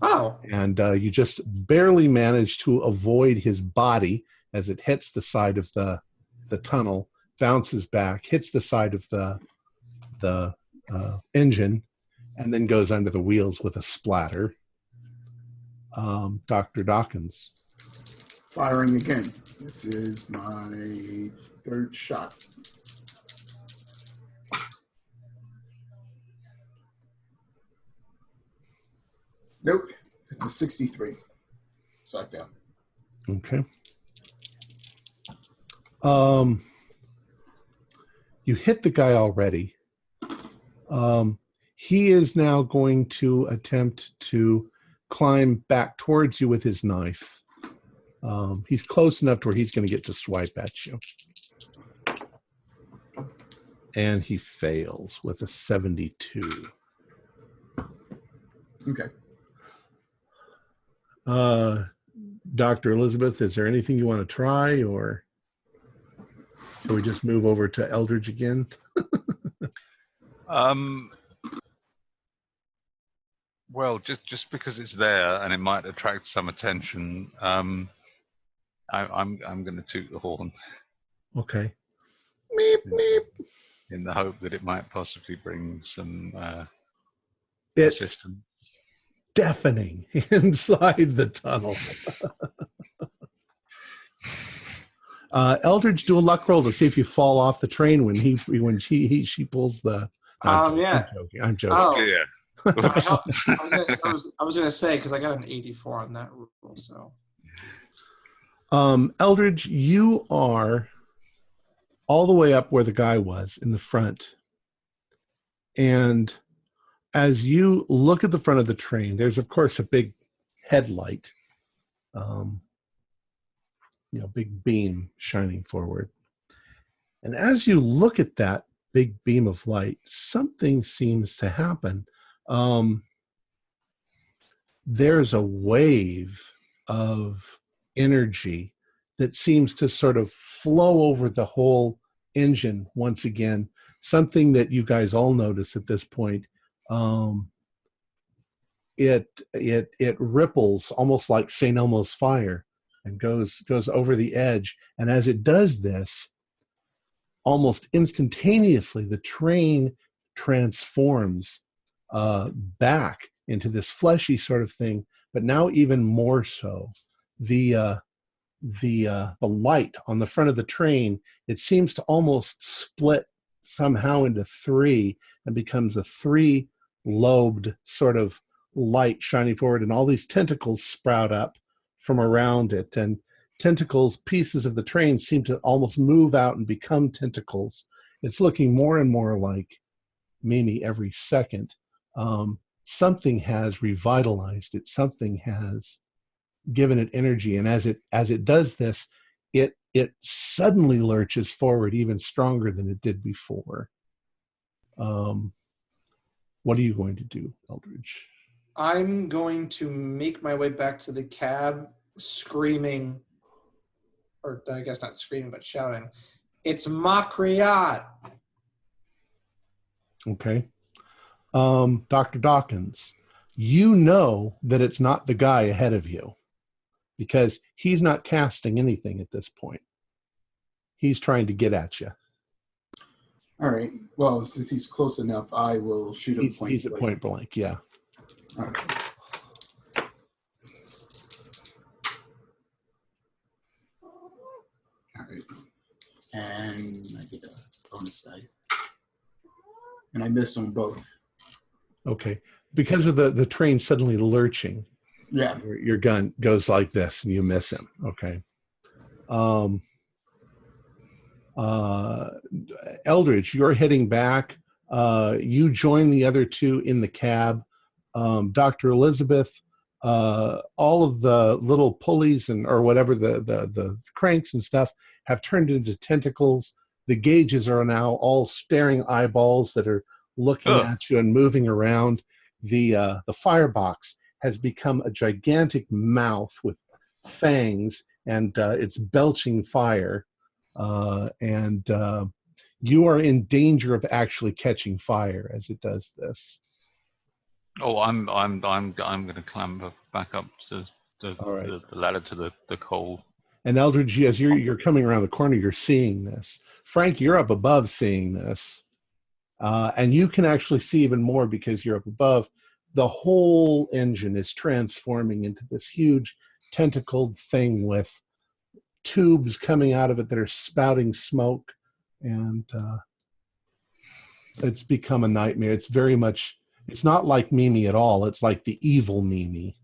Oh. And you just barely manage to avoid his body as it hits the side of the tunnel, bounces back, hits the side of the engine, and then goes under the wheels with a splatter. Dr. Dawkins. Firing again. This is my 3rd shot. Nope. It's a 63. Slide down. Okay. You hit the guy already. He is now going to attempt to climb back towards you with his knife. He's close enough to where he's going to get to swipe at you. And he fails with a 72. Okay. Dr. Elizabeth, is there anything you want to try, or shall we just move over to Eldridge again? Well, just because it's there and it might attract some attention, I'm going to toot the horn. Okay. Meep, meep. In the hope that it might possibly bring some It's assistance. deafening inside the tunnel. Eldridge, do a luck roll to see if you fall off the train when she pulls the. Yeah. I'm joking. Oh. Yeah. I was going to say, because I got an 84 on that roll. So. Eldridge, you are all the way up where the guy was in the front. And as you look at the front of the train, there's, of course, a big headlight, big beam shining forward. And as you look at that big beam of light, something seems to happen. There's a wave of energy that seems to sort of flow over the whole engine once again, something that you guys all notice at this point. It ripples almost like St. Elmo's fire and goes over the edge. And as it does this, almost instantaneously, the train transforms back into this fleshy sort of thing, but now even more so. The light on the front of the train, it seems to almost split somehow into three and becomes a three-lobed sort of light shining forward, and all these tentacles sprout up from around it, and tentacles, pieces of the train seem to almost move out and become tentacles. It's looking more and more like Mimi every second. Something has revitalized it. Something has given it energy, and as it does this, it suddenly lurches forward even stronger than it did before. What are you going to do, Eldridge? I'm going to make my way back to the cab, screaming, or I guess not screaming, but shouting, "It's Makriat!" Okay. Dr. Dawkins, you know that it's not the guy ahead of you, because he's not casting anything at this point. He's trying to get at you. All right. Well, since he's close enough, I will shoot him point He's at blank. point blank, yeah. All right. All right. And I get a bonus dice. And I miss on both. Okay. Because of the train suddenly lurching, Yeah. your gun goes like this and you miss him. Okay. Eldridge, you're heading back. You join the other two in the cab. Dr. Elizabeth, all of the little pulleys or whatever, the cranks and stuff have turned into tentacles. The gauges are now all staring eyeballs that are looking at you and moving around. The firebox has become a gigantic mouth with fangs, and it's belching fire. And you are in danger of actually catching fire as it does this. Oh, I'm going to clamber back up to the ladder to the coal. And Eldridge, as you're coming around the corner, you're seeing this. Frank, you're up above seeing this. And you can actually see even more because you're up above. The whole engine is transforming into this huge tentacled thing with tubes coming out of it that are spouting smoke. And it's become a nightmare. It's very much, it's not like Mimi at all. It's like the evil Mimi.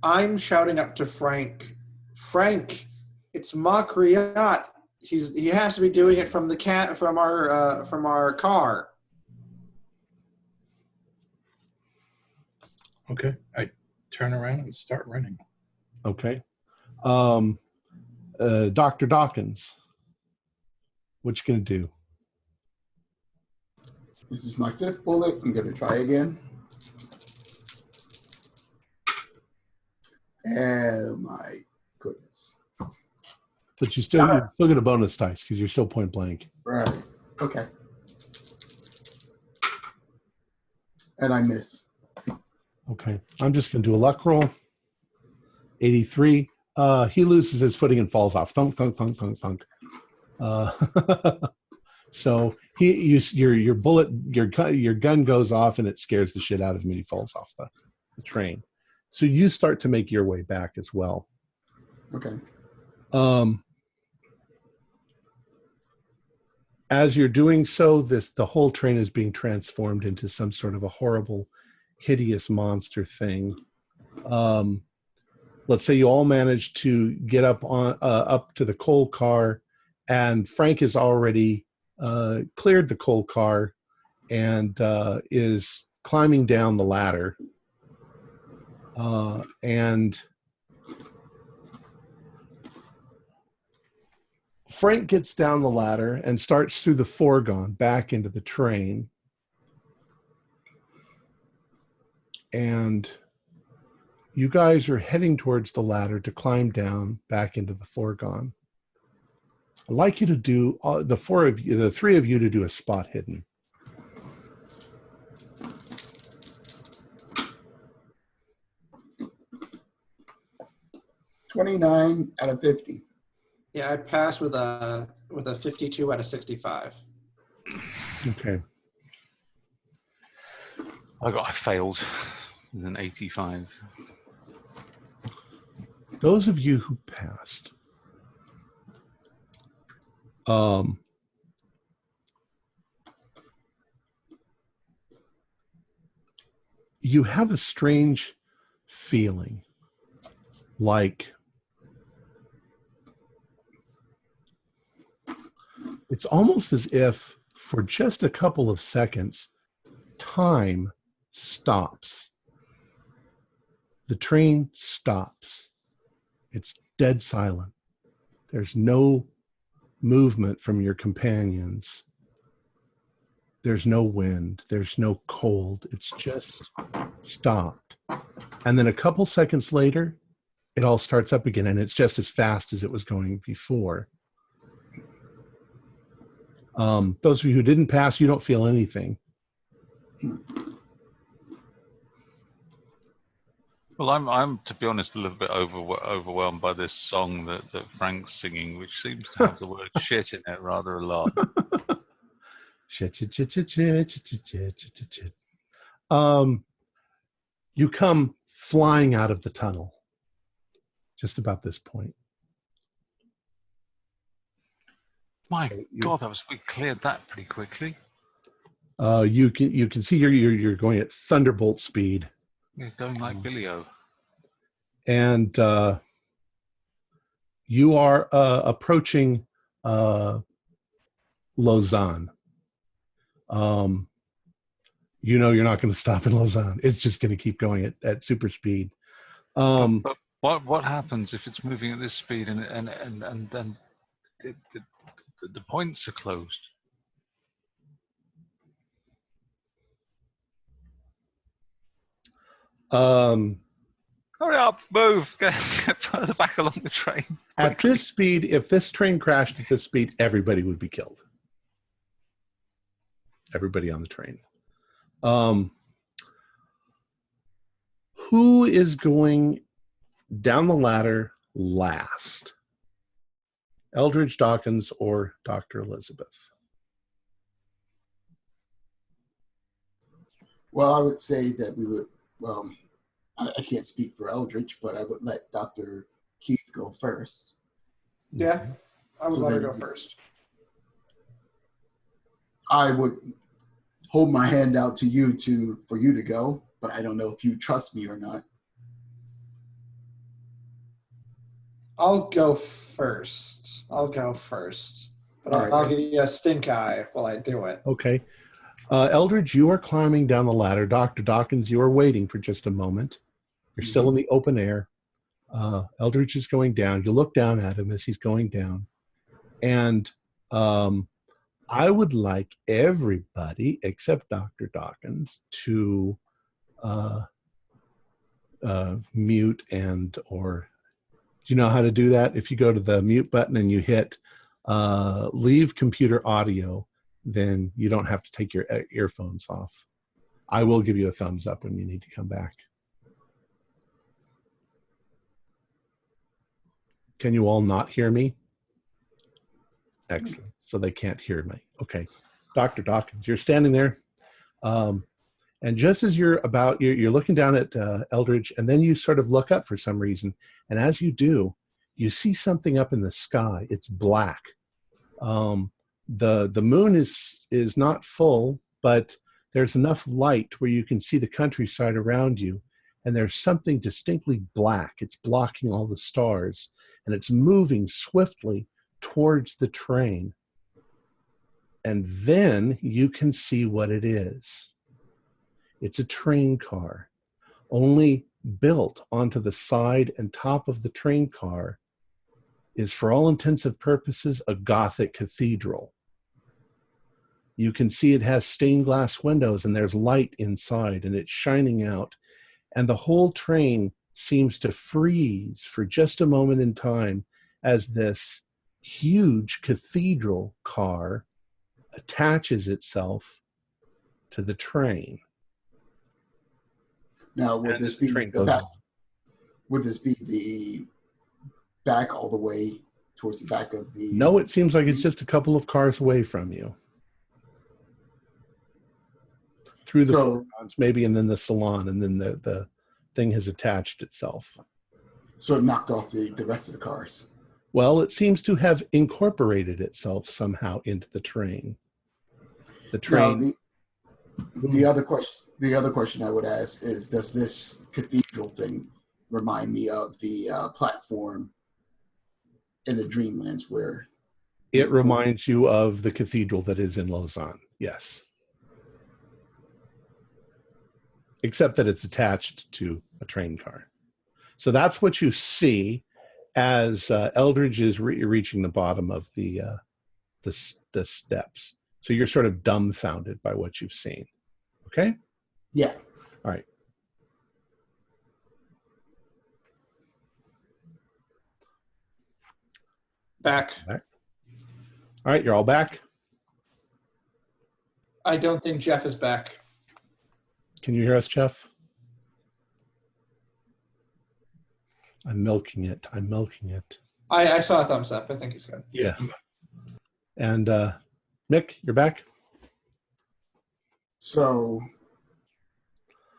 I'm shouting up to Frank. Frank, it's Makriat. He has to be doing it from our car. Okay, I turn around and start running. Okay. Dr. Dawkins, what you gonna do? This is my fifth bullet. I'm going to try again. Oh my goodness. But you still get a bonus dice because you're still point blank. Right. Okay. And I miss. Okay. I'm just going to do a luck roll. 83. He loses his footing and falls off. Thunk, thunk, thunk, thunk, thunk. So your gun goes off and it scares the shit out of him and he falls off the train. So you start to make your way back as well. Okay. As you're doing so, the whole train is being transformed into some sort of a horrible, hideous monster thing. Let's say you all manage to get up to the coal car, and Frank has already cleared the coal car and is climbing down the ladder. And Frank gets down the ladder and starts through the foregone back into the train. And you guys are heading towards the ladder to climb down back into the foregone. I'd like you to do, the three of you to do a spot hidden. $29 out of 50. Yeah, I passed with a 52 out of 65. Okay. I failed with an 85. Those of you who passed, you have a strange feeling, like it's almost as if for just a couple of seconds, time stops. The train stops. It's dead silent. There's no movement from your companions. There's no wind. There's no cold. It's just stopped. And then a couple seconds later, it all starts up again, and it's just as fast as it was going before. Those of you who didn't pass, you don't feel anything. Well, I'm to be honest, a little bit overwhelmed by this song that Frank's singing, which seems to have the word shit in it rather a lot. Shit, shit, shit, shit, shit, shit, shit, shit, shit, shit. You come flying out of the tunnel just about this point. My God, we cleared that pretty quickly. You can see you're going at thunderbolt speed. You're going like Billy-O. And you are approaching Lausanne. You know you're not going to stop in Lausanne. It's just going to keep going at super speed. But what happens if it's moving at this speed and then the points are closed? Hurry up, move, get further back along the train. At this speed, if this train crashed at this speed, everybody would be killed. Everybody on the train. Who is going down the ladder last? Eldridge Dawkins or Dr. Elizabeth? Well, I would say that we would, I can't speak for Eldridge, but I would let Dr. Keith go first. Yeah, I would let her go first. I would hold my hand out to you for you to go, but I don't know if you trust me or not. I'll go first. But I'll give you a stink eye while I do it. Okay. Eldridge, you are climbing down the ladder. Dr. Dawkins, you are waiting for just a moment. You're still in the open air. Eldridge is going down. You look down at him as he's going down. And I would like everybody except Dr. Dawkins to mute or do you know how to do that? If you go to the mute button and you hit leave computer audio, then you don't have to take your earphones off. I will give you a thumbs up when you need to come back. Can you all not hear me? Excellent. So they can't hear me. Okay. Dr. Dawkins, you're standing there. And just as you're looking down at Eldridge, and then you sort of look up for some reason. And as you do, you see something up in the sky. It's black. The moon is not full, but there's enough light where you can see the countryside around you. And there's something distinctly black. It's blocking all the stars. And it's moving swiftly towards the train. And then you can see what it is. It's a train car, only built onto the side and top of the train car is, for all intents and purposes, a Gothic cathedral. You can see it has stained glass windows, and there's light inside, and it's shining out. And the whole train seems to freeze for just a moment in time as this huge cathedral car attaches itself to the train. Now, would And this the be train the goes back? on. Would this be the back all the way towards the back of the? No, it seems like it's just a couple of cars away from you. Through the fourgons, maybe, and then the salon, and then the thing has attached itself. So it knocked off the rest of the cars. Well, it seems to have incorporated itself somehow into the train. The train. Now, the other question I would ask is, does this cathedral thing remind me of the platform in the Dreamlands where It reminds you of the cathedral that is in Lausanne. Yes. Except that it's attached to a train car. So that's what you see as Eldridge is reaching the bottom of the steps. So you're sort of dumbfounded by what you've seen. Okay? Yeah. All right. Back. All right, you're all back. I don't think Jeff is back. Can you hear us, Jeff? I'm milking it. I saw a thumbs up. I think he's good. Yeah. And Mick, you're back? So,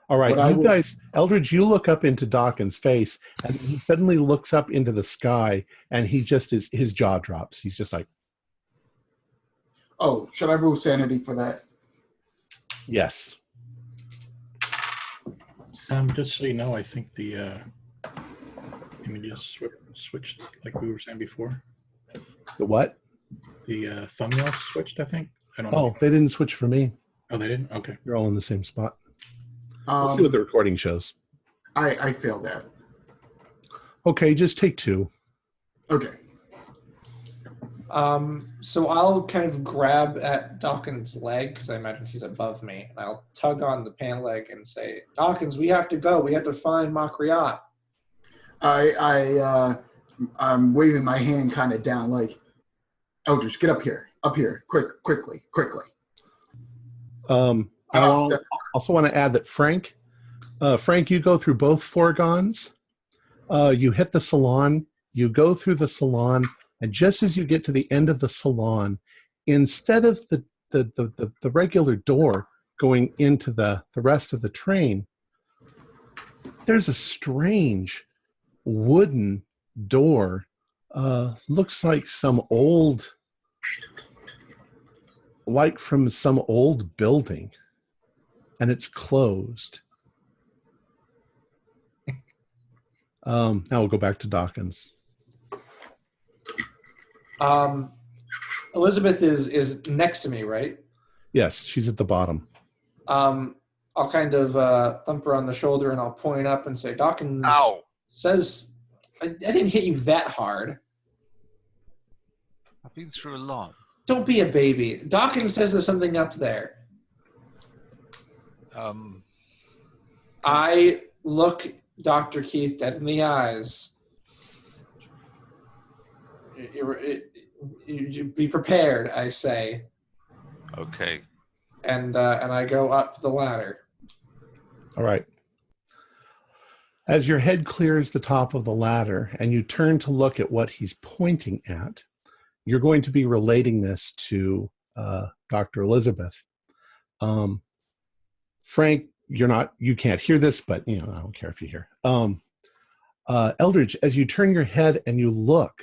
all right, what you guys, Eldridge, you look up into Dawkins' face, and he suddenly looks up into the sky, and he just his jaw drops. He's just like, oh, should I roll sanity for that? yes. Just so you know, I think the images switched like we were saying before. The what? The thumbnail switched, I think. I don't know. Oh, they didn't switch for me. Oh, they didn't? Okay. You're all in the same spot. We'll see what the recording shows. I failed that. Okay, just take 2. Okay. So I'll kind of grab at Dawkins' leg, because I imagine he's above me, and I'll tug on the pant leg and say, Dawkins, we have to go. We have to find Makriat. I'm waving my hand kind of down, like, Eldridge, get up here, quickly. I also want to add that Frank, you go through both fourgons. You hit the salon. You go through the salon, and just as you get to the end of the salon, instead of the regular door going into the rest of the train, there's a strange wooden door. Looks like from some old building, and it's closed. Now we'll go back to Dawkins. Elizabeth is next to me, right? Yes, she's at the bottom. I'll kind of thump her on the shoulder, and I'll point up and say, Dawkins says, I didn't hit you that hard. I've been through a lot. Don't be a baby. Dawkins says there's something up there. I look Dr. Keith dead in the eyes. You be prepared, I say. Okay. And I go up the ladder. All right. As your head clears the top of the ladder and you turn to look at what he's pointing at, you're going to be relating this to Dr. Elizabeth. Frank, you can't hear this, but I don't care if you hear. Eldridge, as you turn your head and you look,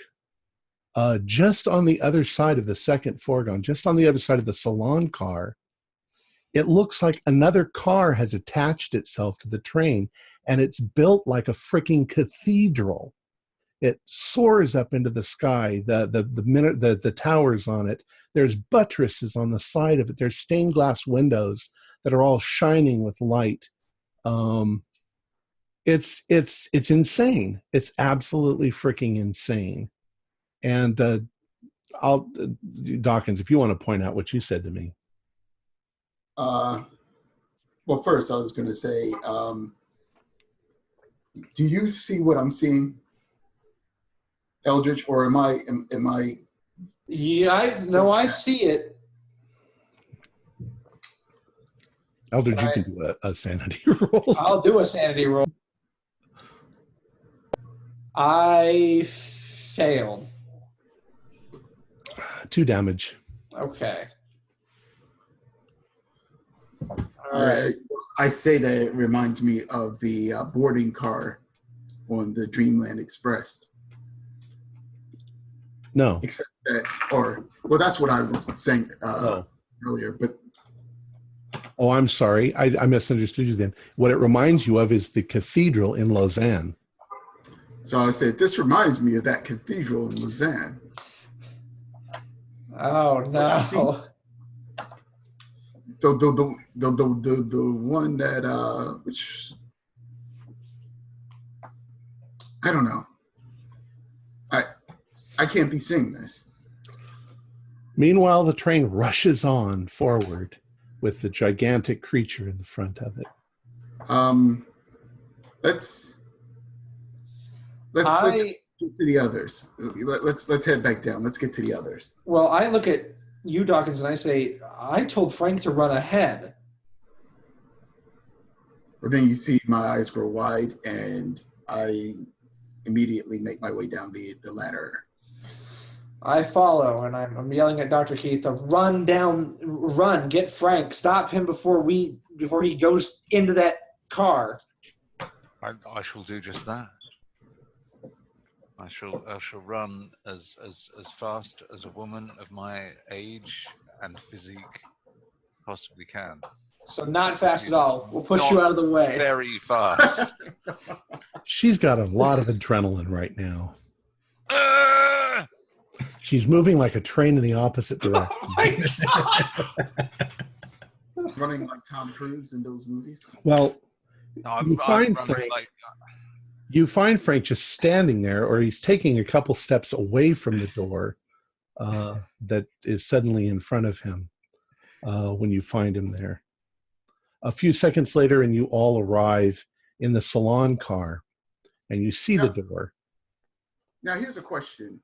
just on the other side of the second fourgon, just on the other side of the salon car, it looks like another car has attached itself to the train, and it's built like a freaking cathedral. It soars up into the sky. The towers on it. There's buttresses on the side of it. There's stained glass windows that are all shining with light. It's insane. It's absolutely freaking insane. And I'll Dawkins, if you want to point out what you said to me. Well, first I was going to say, do you see what I'm seeing, Eldritch, or am I? Yeah, I see it. Eldridge, you can do a sanity roll. I'll do a sanity roll. I failed. 2 damage. Okay. All right. I say that it reminds me of the boarding car on the Dreamland Express. No. Except that, well, that's what I was saying earlier. But oh, I'm sorry. I misunderstood you then. What it reminds you of is the cathedral in Lausanne. So I said, this reminds me of that cathedral in Lausanne. Oh no. The one that which I don't know. I can't be seeing this. Meanwhile, the train rushes on forward with the gigantic creature in the front of it. Let's get to the others. Let's head back down. Let's get to the others. Well, I look at you, Dawkins, and I say, I told Frank to run ahead. But then you see my eyes grow wide, and I immediately make my way down the ladder. I follow, and I'm yelling at Dr. Keith to run, get Frank, stop him before he goes into that car. I shall do just that. I shall run as fast as a woman of my age and physique possibly can. So not fast at all. We'll push you out of the way. Very fast. She's got a lot of adrenaline right now. She's moving like a train in the opposite direction. Oh my God. Running like Tom Cruise in those movies. Well, No, you find Frank just standing there, or he's taking a couple steps away from the door that is suddenly in front of him when you find him there. A few seconds later, and you all arrive in the salon car, and you see the door. Now, here's a question.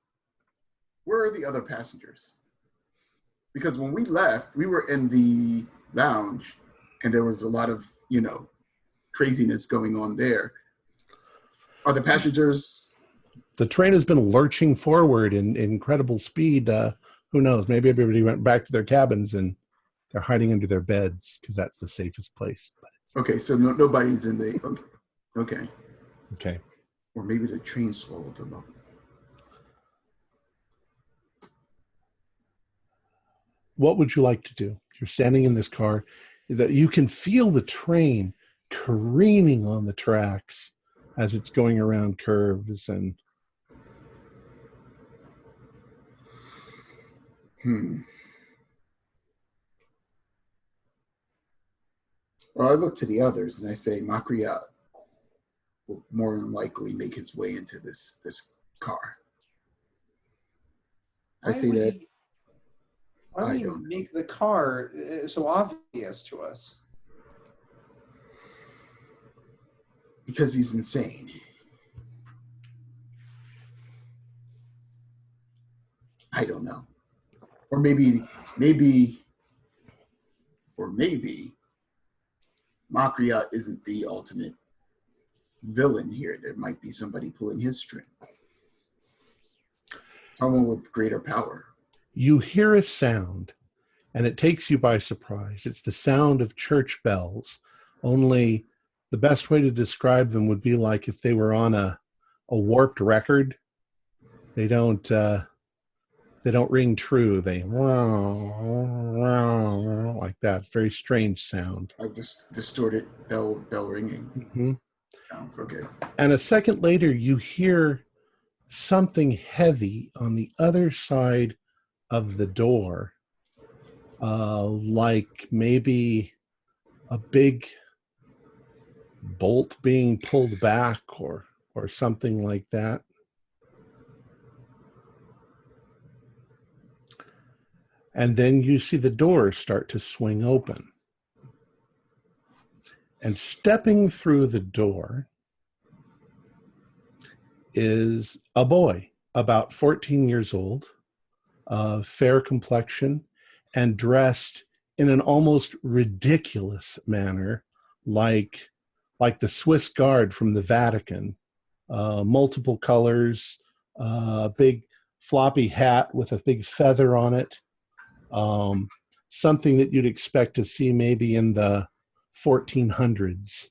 Where are the other passengers? Because when we left, we were in the lounge, and there was a lot of, craziness going on there. Are the passengers? The train has been lurching forward in incredible speed. Who knows? Maybe everybody went back to their cabins and they're hiding under their beds because that's the safest place. Okay, so nobody's in the. Okay. Okay. Or maybe the train swallowed them up. What would you like to do? You're standing in this car. That you can feel the train careening on the tracks as it's going around curves and. Well, I look to the others and I say, Makriat will more than likely make his way into this car. I see that. Why would you make the car so obvious to us? Because he's insane. I don't know. Or maybe Makriat isn't the ultimate villain here. There might be somebody pulling his string. Someone with greater power. You hear a sound, and it takes you by surprise. It's the sound of church bells, only the best way to describe them would be like if they were on a warped record. They don't ring true. They like that. Very strange sound. Like this distorted bell ringing. Mm-hmm. Sounds okay. And a second later, you hear something heavy on the other side of the door, like maybe a big bolt being pulled back or something like that. And then you see the door start to swing open. And stepping through the door is a boy, about 14 years old, fair complexion, and dressed in an almost ridiculous manner, like the Swiss Guard from the Vatican. Multiple colors, big floppy hat with a big feather on it. Something that you'd expect to see maybe in the 1400s.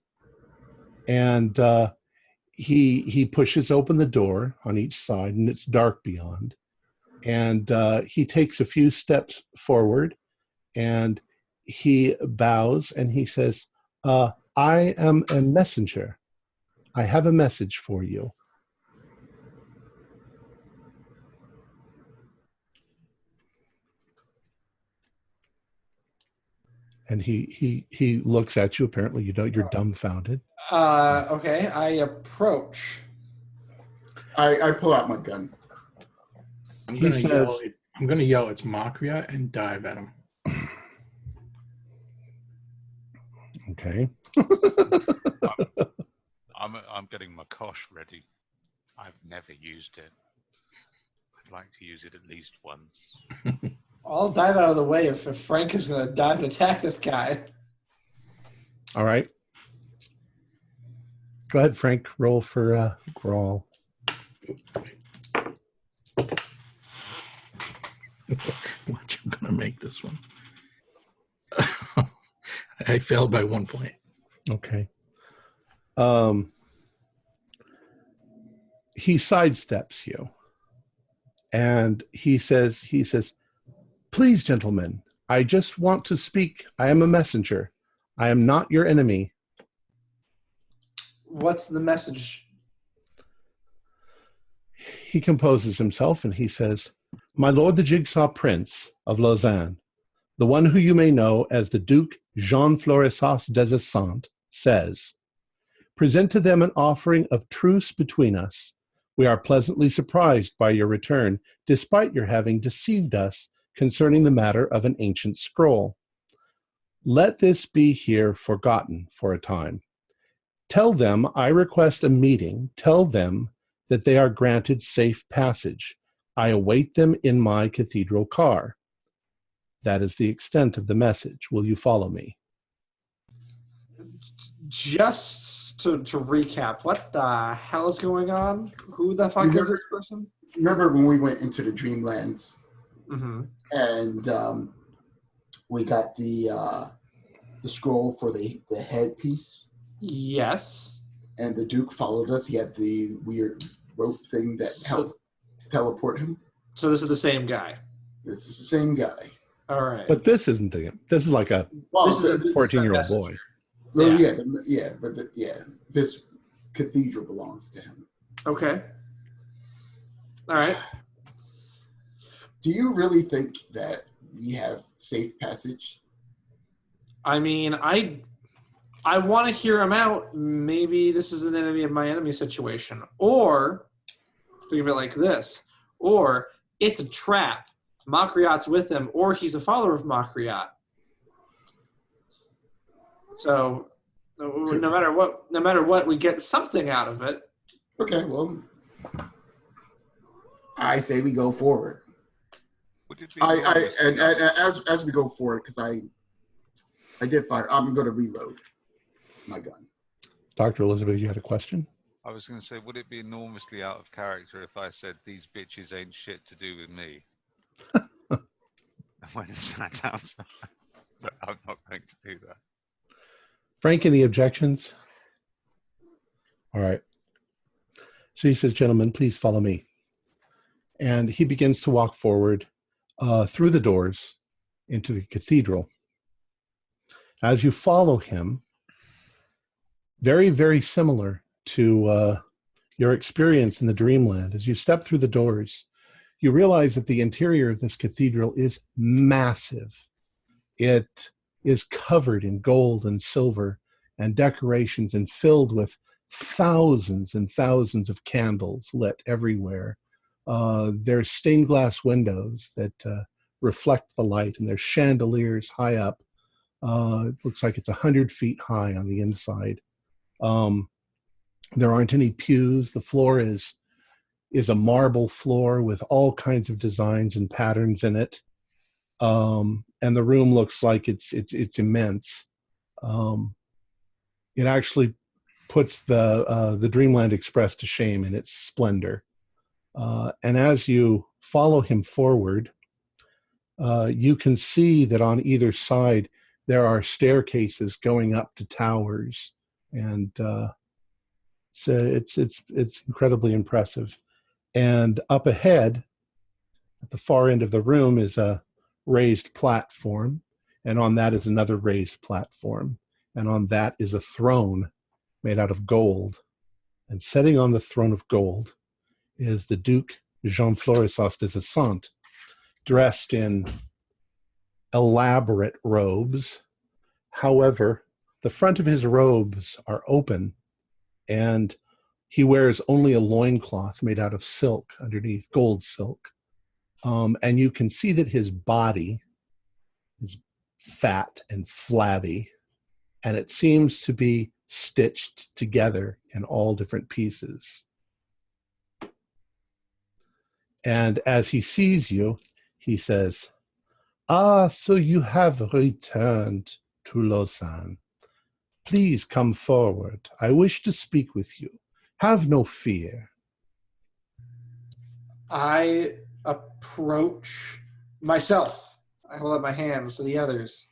And he pushes open the door on each side, and it's dark beyond. And he takes a few steps forward, and he bows, and he says, I am a messenger. I have a message for you. And he looks at you. Apparently, you're dumbfounded. Okay, I approach. I pull out my gun. I'm gonna yell it's Makria and dive at him. Okay. I'm getting my kosh ready. I've never used it. I'd like to use it at least once. I'll dive out of the way if Frank is going to dive and attack this guy. All right. Go ahead, Frank. Roll for Grawl. Watch, I'm going to make this one. I failed by 1 point. Okay. He sidesteps you, and he says, "Please, gentlemen, I just want to speak. I am a messenger. I am not your enemy." What's the message? He composes himself, and he says, "My lord, the Jigsaw Prince of Lausanne, the one who you may know as the Duke Jean Florisas des Essants, says, present to them an offering of truce between us. We are pleasantly surprised by your return, despite your having deceived us concerning the matter of an ancient scroll. Let this be here forgotten for a time. Tell them I request a meeting. Tell them that they are granted safe passage. I await them in my cathedral car." That is the extent of the message. Will you follow me? Just to recap, what the hell is going on? Who the fuck is this person? Remember when we went into the Dreamlands? Mm-hmm. And we got the scroll for the headpiece? Yes. And the Duke followed us. He had the weird rope thing that helped teleport him. So this is the same guy. This is the same guy. All right. But this isn't this is like a 14-year-old boy. Well, this cathedral belongs to him. Okay. All right. Do you really think that we have safe passage? I mean, I want to hear him out. Maybe this is an enemy of my enemy situation. Or, think of it like this. Or, it's a trap. Makriat's with him, or he's a follower of Makriat. So, no matter what, we get something out of it. Okay, well, I say we go forward. And as we go forward, because I did fire. I'm going to reload my gun. Dr. Elizabeth, you had a question? I was going to say, would it be enormously out of character if I said these bitches ain't shit to do with me? I went and sat down, but I'm not going to do that. Frank, any objections? All right. So he says, "Gentlemen, please follow me." And he begins to walk forward through the doors into the cathedral. As you follow him, very, very similar to your experience in the Dreamland, as you step through the doors, you realize that the interior of this cathedral is massive. It is covered in gold and silver and decorations and filled with thousands and thousands of candles lit everywhere. There's stained glass windows that reflect the light, and there's chandeliers high up. It looks like it's 100 feet high on the inside. There aren't any pews. The floor is a marble floor with all kinds of designs and patterns in it. And the room looks like it's immense. It actually puts the Dreamland Express to shame in its splendor. And as you follow him forward, you can see that on either side there are staircases going up to towers, and so it's incredibly impressive. And up ahead, at the far end of the room, is a raised platform, and on that is another raised platform, and on that is a throne made out of gold. And sitting on the throne of gold is the Duke Jean Florissas des Esseintes, dressed in elaborate robes. However, the front of his robes are open, and he wears only a loincloth made out of silk underneath, gold silk. And you can see that his body is fat and flabby, and it seems to be stitched together in all different pieces. And as he sees you, he says, "Ah, so you have returned to Lausanne. Please come forward. I wish to speak with you. Have no fear." I approach myself. I hold up my hands to the others.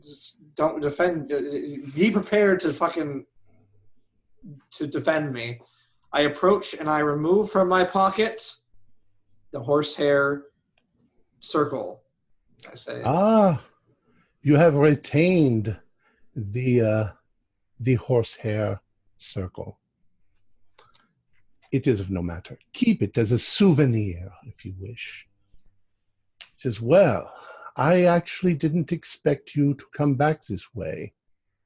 Just don't defend. Be prepared to defend me. I approach and I remove from my pocket the horsehair circle. I say, "Ah, you have retained the horsehair circle. It is of no matter. Keep it as a souvenir, if you wish." He says, "Well, I actually didn't expect you to come back this way.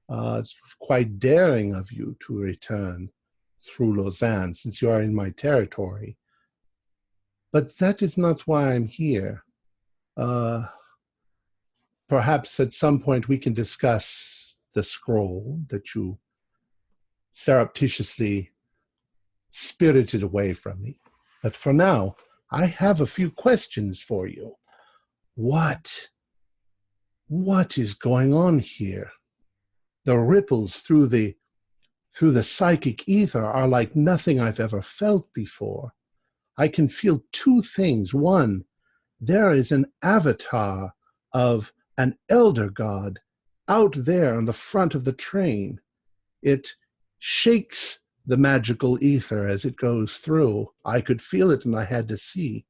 It's quite daring of you to return through Lausanne, since you are in my territory. But that is not why I'm here. Perhaps at some point we can discuss the scroll that you surreptitiously spirited away from me. But for now, I have a few questions for you. What is going on here? The ripples through the psychic ether are like nothing I've ever felt before. I can feel two things. One, there is an avatar of an elder god out there on the front of the train. It shakes the magical ether as it goes through. I could feel it and I had to see.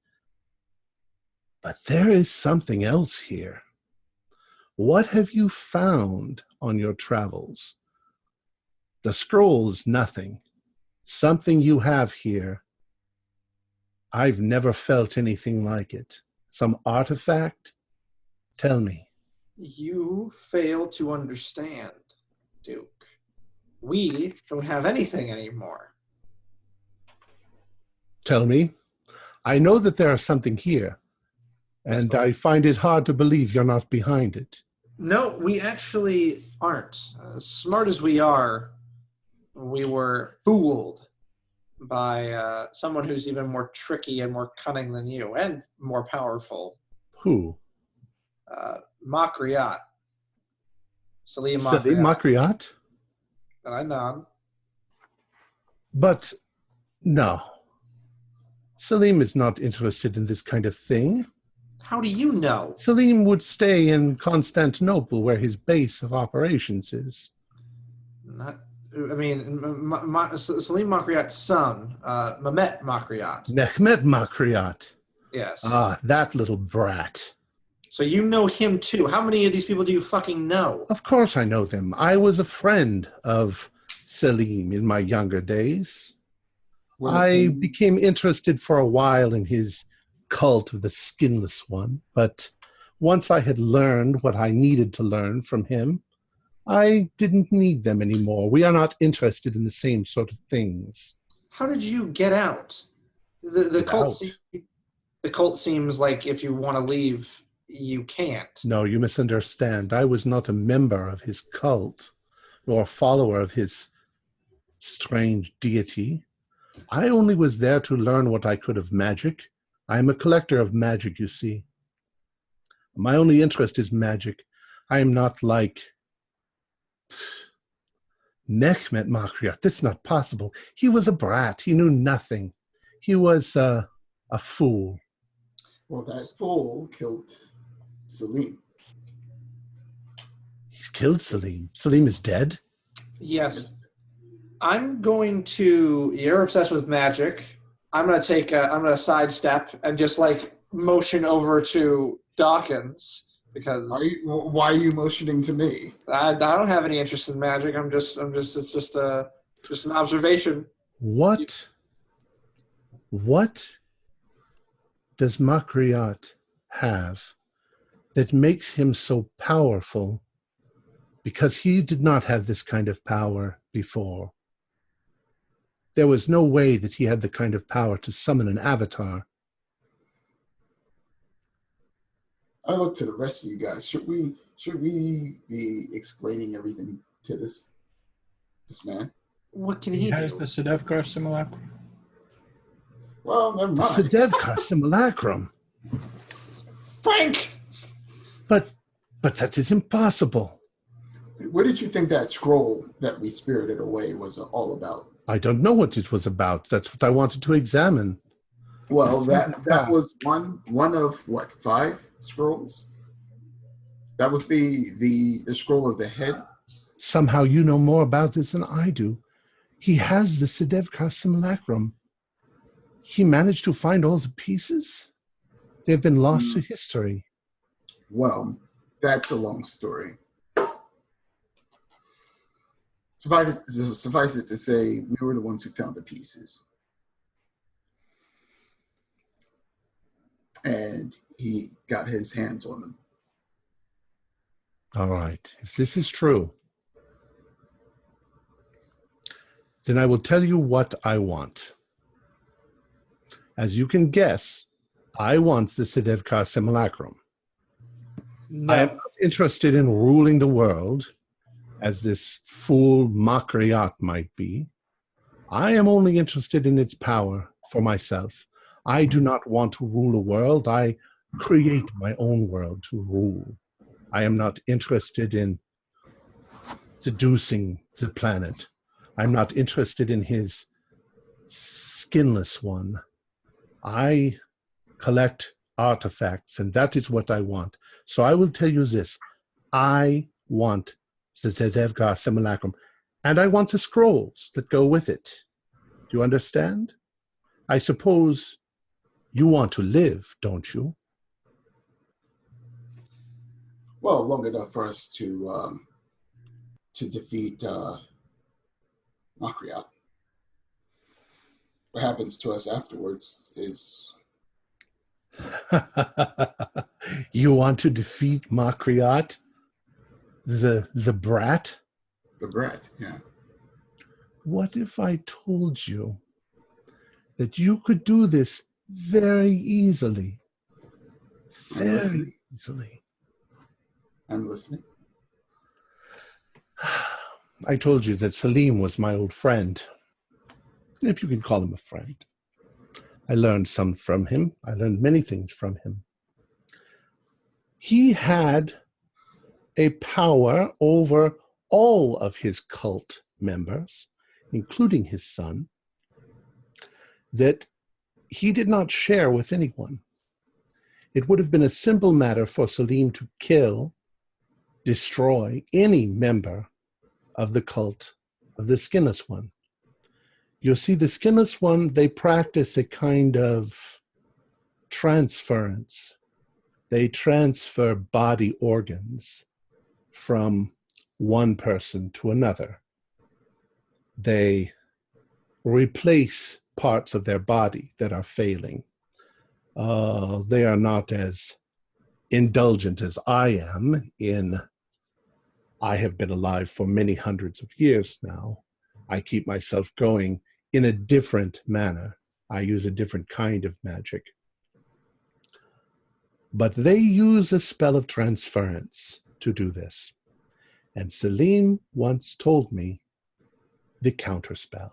But there is something else here. What have you found on your travels? The scroll is nothing. Something you have here. I've never felt anything like it. Some artifact? Tell me." "You fail to understand, Duke. We don't have anything anymore." "Tell me. I know that there is something here, and I find it hard to believe you're not behind it." No, we actually aren't. As smart as we are, we were fooled by someone who's even more tricky and more cunning than you, and more powerful. Who? Makriat. Salim Salim Makriat? And I nod. But no. Salim is not interested in this kind of thing. How do you know? Salim would stay in Constantinople, where his base of operations is. Salim Makriat's son, Mehmet Makriat. Mehmet Makriat. Yes. Ah, that little brat. So you know him too. How many of these people do you fucking know? Of course I know them. I was a friend of Salim in my younger days. I became interested for a while in his cult of the Skinless One, but once I had learned what I needed to learn from him, I didn't need them anymore. We are not interested in the same sort of things. How did you get out? The cult seems like if you want to leave, you can't. No, you misunderstand. I was not a member of his cult, nor a follower of his strange deity. I only was there to learn what I could of magic. I am a collector of magic, you see. My only interest is magic. I am not like Mehmet Makriat. That's not possible. He was a brat. He knew nothing. He was a fool. Well, that fool killed Salim. He's killed Salim. Salim is dead? Yes. I'm going to. You're obsessed with magic. I'm going to sidestep and just like motion over to Dawkins because. Why are you motioning to me? I don't have any interest in magic. It's just an observation. What does Makriat have that makes him so powerful? Because he did not have this kind of power before. There was no way that he had the kind of power to summon an avatar. I look to the rest of you guys. Should we be explaining everything to this man? What can He he has do? the Sedevkar simulacrum. Well, never The mind. Sedevkar simulacrum. Frank! But that is impossible. What did you think that scroll that we spirited away was all about? I don't know what it was about. That's what I wanted to examine. Well, that was one of what, 5 scrolls? That was the scroll of the head. Somehow you know more about this than I do. He has the Sedevkar simulacrum. He managed to find all the pieces? They've been lost to history. Well, that's a long story. Suffice it to say, we were the ones who found the pieces. And he got his hands on them. All right. If this is true, then I will tell you what I want. As you can guess, I want the Sedevkar simulacrum. No. I am not interested in ruling the world, as this fool Makriat might be. I am only interested in its power for myself. I do not want to rule a world. I create my own world to rule. I am not interested in seducing the planet. I'm not interested in his skinless one. I collect artifacts, and that is what I want. So I will tell you this. I want the Sedevkar simulacrum, and I want the scrolls that go with it. Do you understand? I suppose you want to live, don't you? Well, long enough for us to defeat Makriat. What happens to us afterwards is... You want to defeat Makriat? The brat? The brat, yeah. What if I told you that you could do this very easily? Very easily. I'm listening. I told you that Salim was my old friend, if you can call him a friend. I learned some from him. I learned many things from him. He had a power over all of his cult members, including his son, that he did not share with anyone. It would have been a simple matter for Salim to kill, destroy any member of the cult of the Skinless One. You'll see the Skinless One, they practice a kind of transference. They transfer body organs from one person to another. They replace parts of their body that are failing. They are not as indulgent as I am in, I have been alive for many hundreds of years now. I keep myself going in a different manner. I use a different kind of magic. But they use a spell of transference to do this. And Selim once told me the counterspell.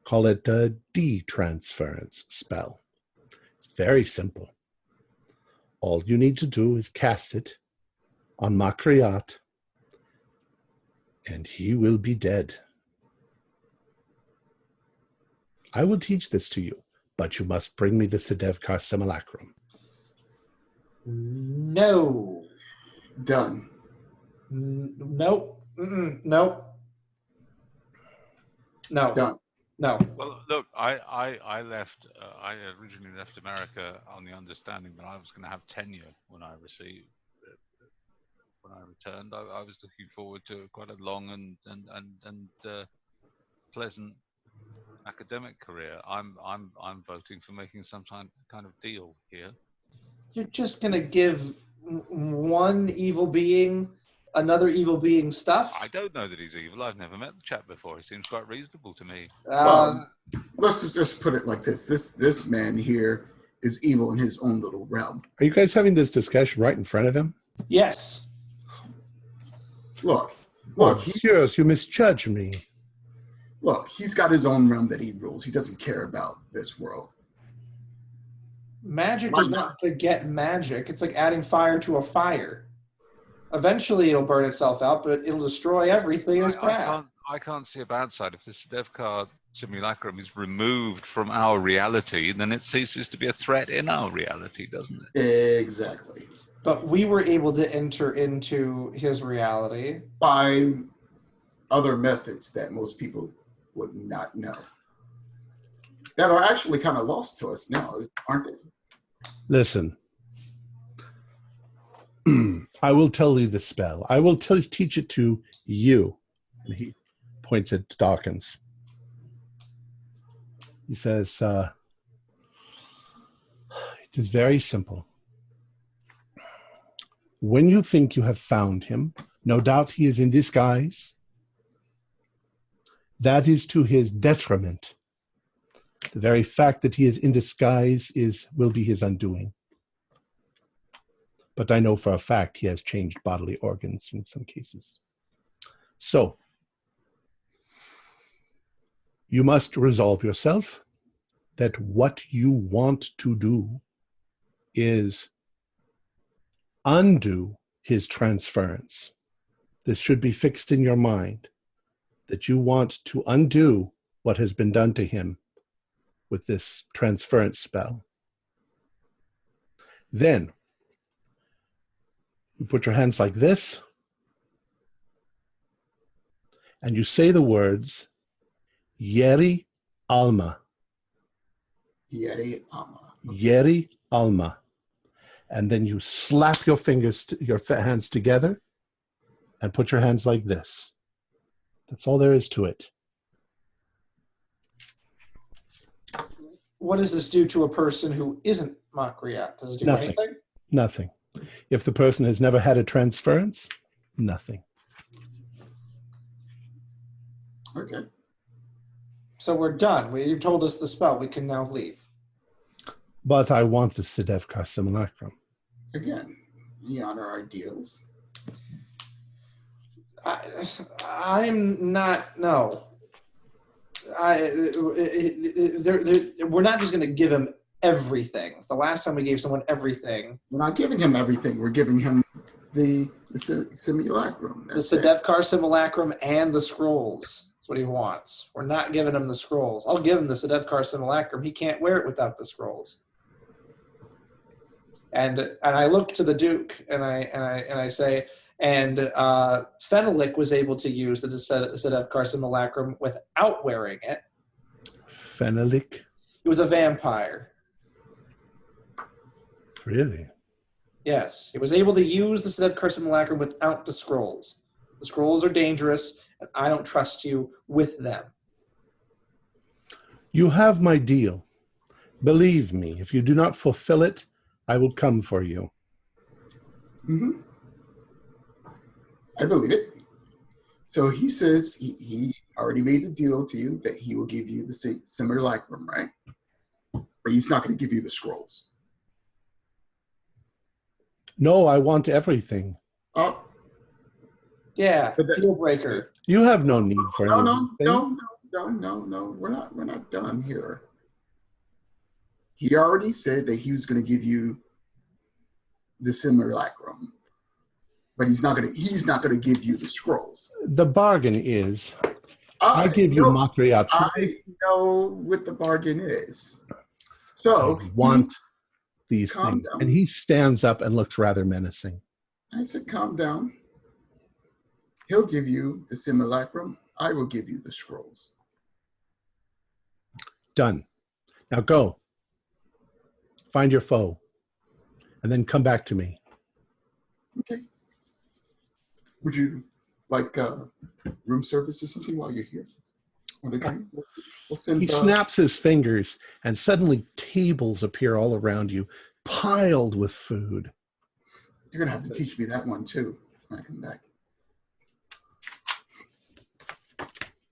Call it a detransference spell. It's very simple. All you need to do is cast it on Makriat, and he will be dead. I will teach this to you, but you must bring me the Sedevkar simulacrum. No. Done. Nope. Nope. No. Done. No. Well, look, I left. I originally left America on the understanding that I was going to have tenure when I received. When I returned, I was looking forward to quite a long and pleasant academic career. I'm voting for making some kind of deal here. You're just going to give one evil being another evil being stuff? I don't know that he's evil. I've never met the chap before. He seems quite reasonable to me. Let's just put it like this. This man here is evil in his own little realm. Are you guys having this discussion right in front of him? Yes. Look, Sirs, you misjudge me. Look, he's got his own realm that he rules. He doesn't care about this world. Magic does not beget magic. It's like adding fire to a fire. Eventually it'll burn itself out, but it'll destroy everything in its path. I can't see a bad side. If this Sedevkar simulacrum is removed from our reality, then it ceases to be a threat in our reality, doesn't it? Exactly. But we were able to enter into his reality by other methods that most people would not know. That are actually kind of lost to us now, aren't they? Listen. I will tell you the spell. I will teach it to you. And he points at Dawkins. He says, it is very simple. When you think you have found him, no doubt he is in disguise. That is to his detriment. The very fact that he is in disguise will be his undoing. But I know for a fact he has changed bodily organs in some cases. So, you must resolve yourself that what you want to do is undo his transference. This should be fixed in your mind, that you want to undo what has been done to him with this transference spell. Then, you put your hands like this, and you say the words, Yeri Alma. Yeri Alma. Yeri Alma. And then you slap your hands together and put your hands like this. That's all there is to it. What does this do to a person who isn't Makriat? Does it do anything? Nothing. If the person has never had a transference, nothing. Okay. So we're done. You've told us the spell. We can now leave. But I want the Sedevkar simulacrum. Again, we honor our deals. I'm not. No. We're not just going to give him everything. The last time we gave someone everything. We're not giving him everything. We're giving him the simulacrum. The Sedevkar simulacrum and the scrolls. That's what he wants. We're not giving him the scrolls. I'll give him the Sedevkar simulacrum. He can't wear it without the scrolls. And I look to the Duke and I say, and Fenalik was able to use the Sedevkar simulacrum without wearing it. Fenalik? He was a vampire. Really? Yes. He was able to use the Sedevkar simulacrum without the scrolls. The scrolls are dangerous, and I don't trust you with them. You have my deal. Believe me, if you do not fulfill it, I will come for you. Mm-hmm. I believe it. So he says he already made the deal to you that he will give you the simulacrum, right? But he's not going to give you the scrolls. No, I want everything. Oh, Yeah, But that- deal breaker. You have no need for no, anything. no. We're not done here. He already said that he was going to give you the simulacrum, but he's not going to give you the scrolls. The bargain is, I give you know- Makriat's I life. know what the bargain is. So I want these calm things. down. And he stands up and looks rather menacing. I said, calm down. He'll give you the simulacrum. I will give you the scrolls. Done. Now go. Find your foe. And then come back to me. Okay. Would you like room service or something while you're here? Okay. We'll send. He snaps his fingers, and suddenly tables appear all around you, piled with food. You're gonna have to teach me that one too when I come back.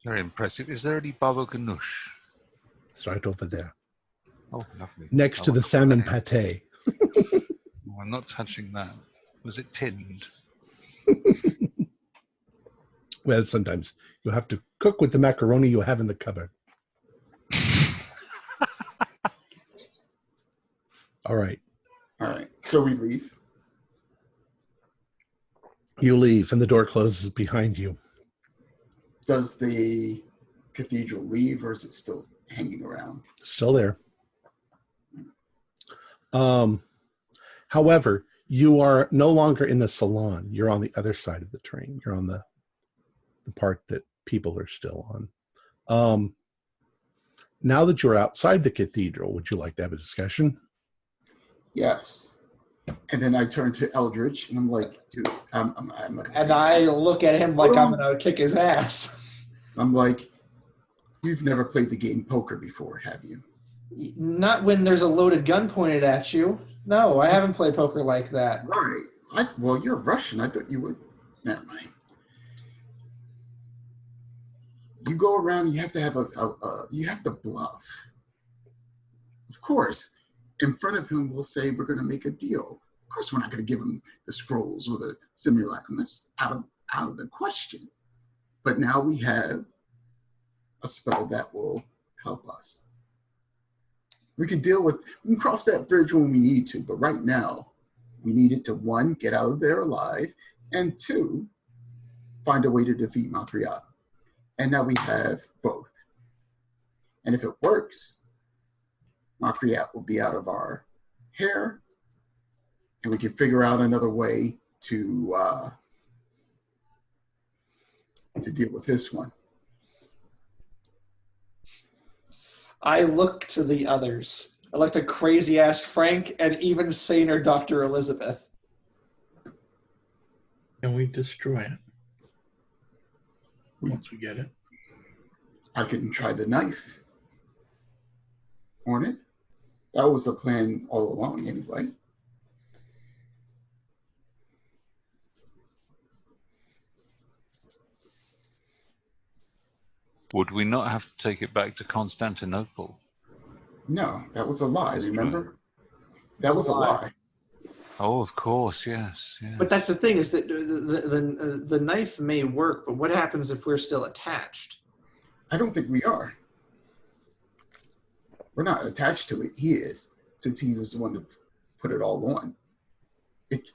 Very impressive. Is there any baba ganoush? It's right over there. Oh, lovely. Next to the salmon pate. Oh, I'm not touching that. Was it tinned? Well, sometimes you have to cook with the macaroni you have in the cupboard. All right. All right. So we leave. You leave, and the door closes behind you. Does the cathedral leave, or is it still hanging around? Still there. However, you are no longer in the salon. You're on the other side of the train. You're on the part that people are still on. Now that you're outside the cathedral, would you like to have a discussion? Yes. And then I turn to Eldridge, and I'm like, dude, I'm not gonna And say I that. look at him like I'm going to kick his ass. I'm like, you've never played the game poker before, have you? Not when there's a loaded gun pointed at you. No, I haven't played poker like that. Right. Well, you're Russian. I thought you would. Never mind. You go around. You have to have you have to bluff. Of course, in front of him, we'll say we're going to make a deal. Of course, we're not going to give him the scrolls or the simulacrum. That's out of the question. But now we have a spell that will help us. We can cross that bridge when we need to, but right now, we needed to, one, get out of there alive, and two, find a way to defeat Makriat. And now we have both. And if it works, Makriat will be out of our hair, and we can figure out another way to deal with this one. I look to the others. I look to crazy-ass Frank and even saner Dr. Elizabeth. And we destroy it once we get it. I can try the knife on it. That was the plan all along anyway. Would we not have to take it back to Constantinople? No, that was a lie, remember? That was a lie. Oh, of course, yes. But that's the thing, is that the knife may work, but what happens if we're still attached? I don't think we are. We're not attached to it. He is, since he was the one to put it all on.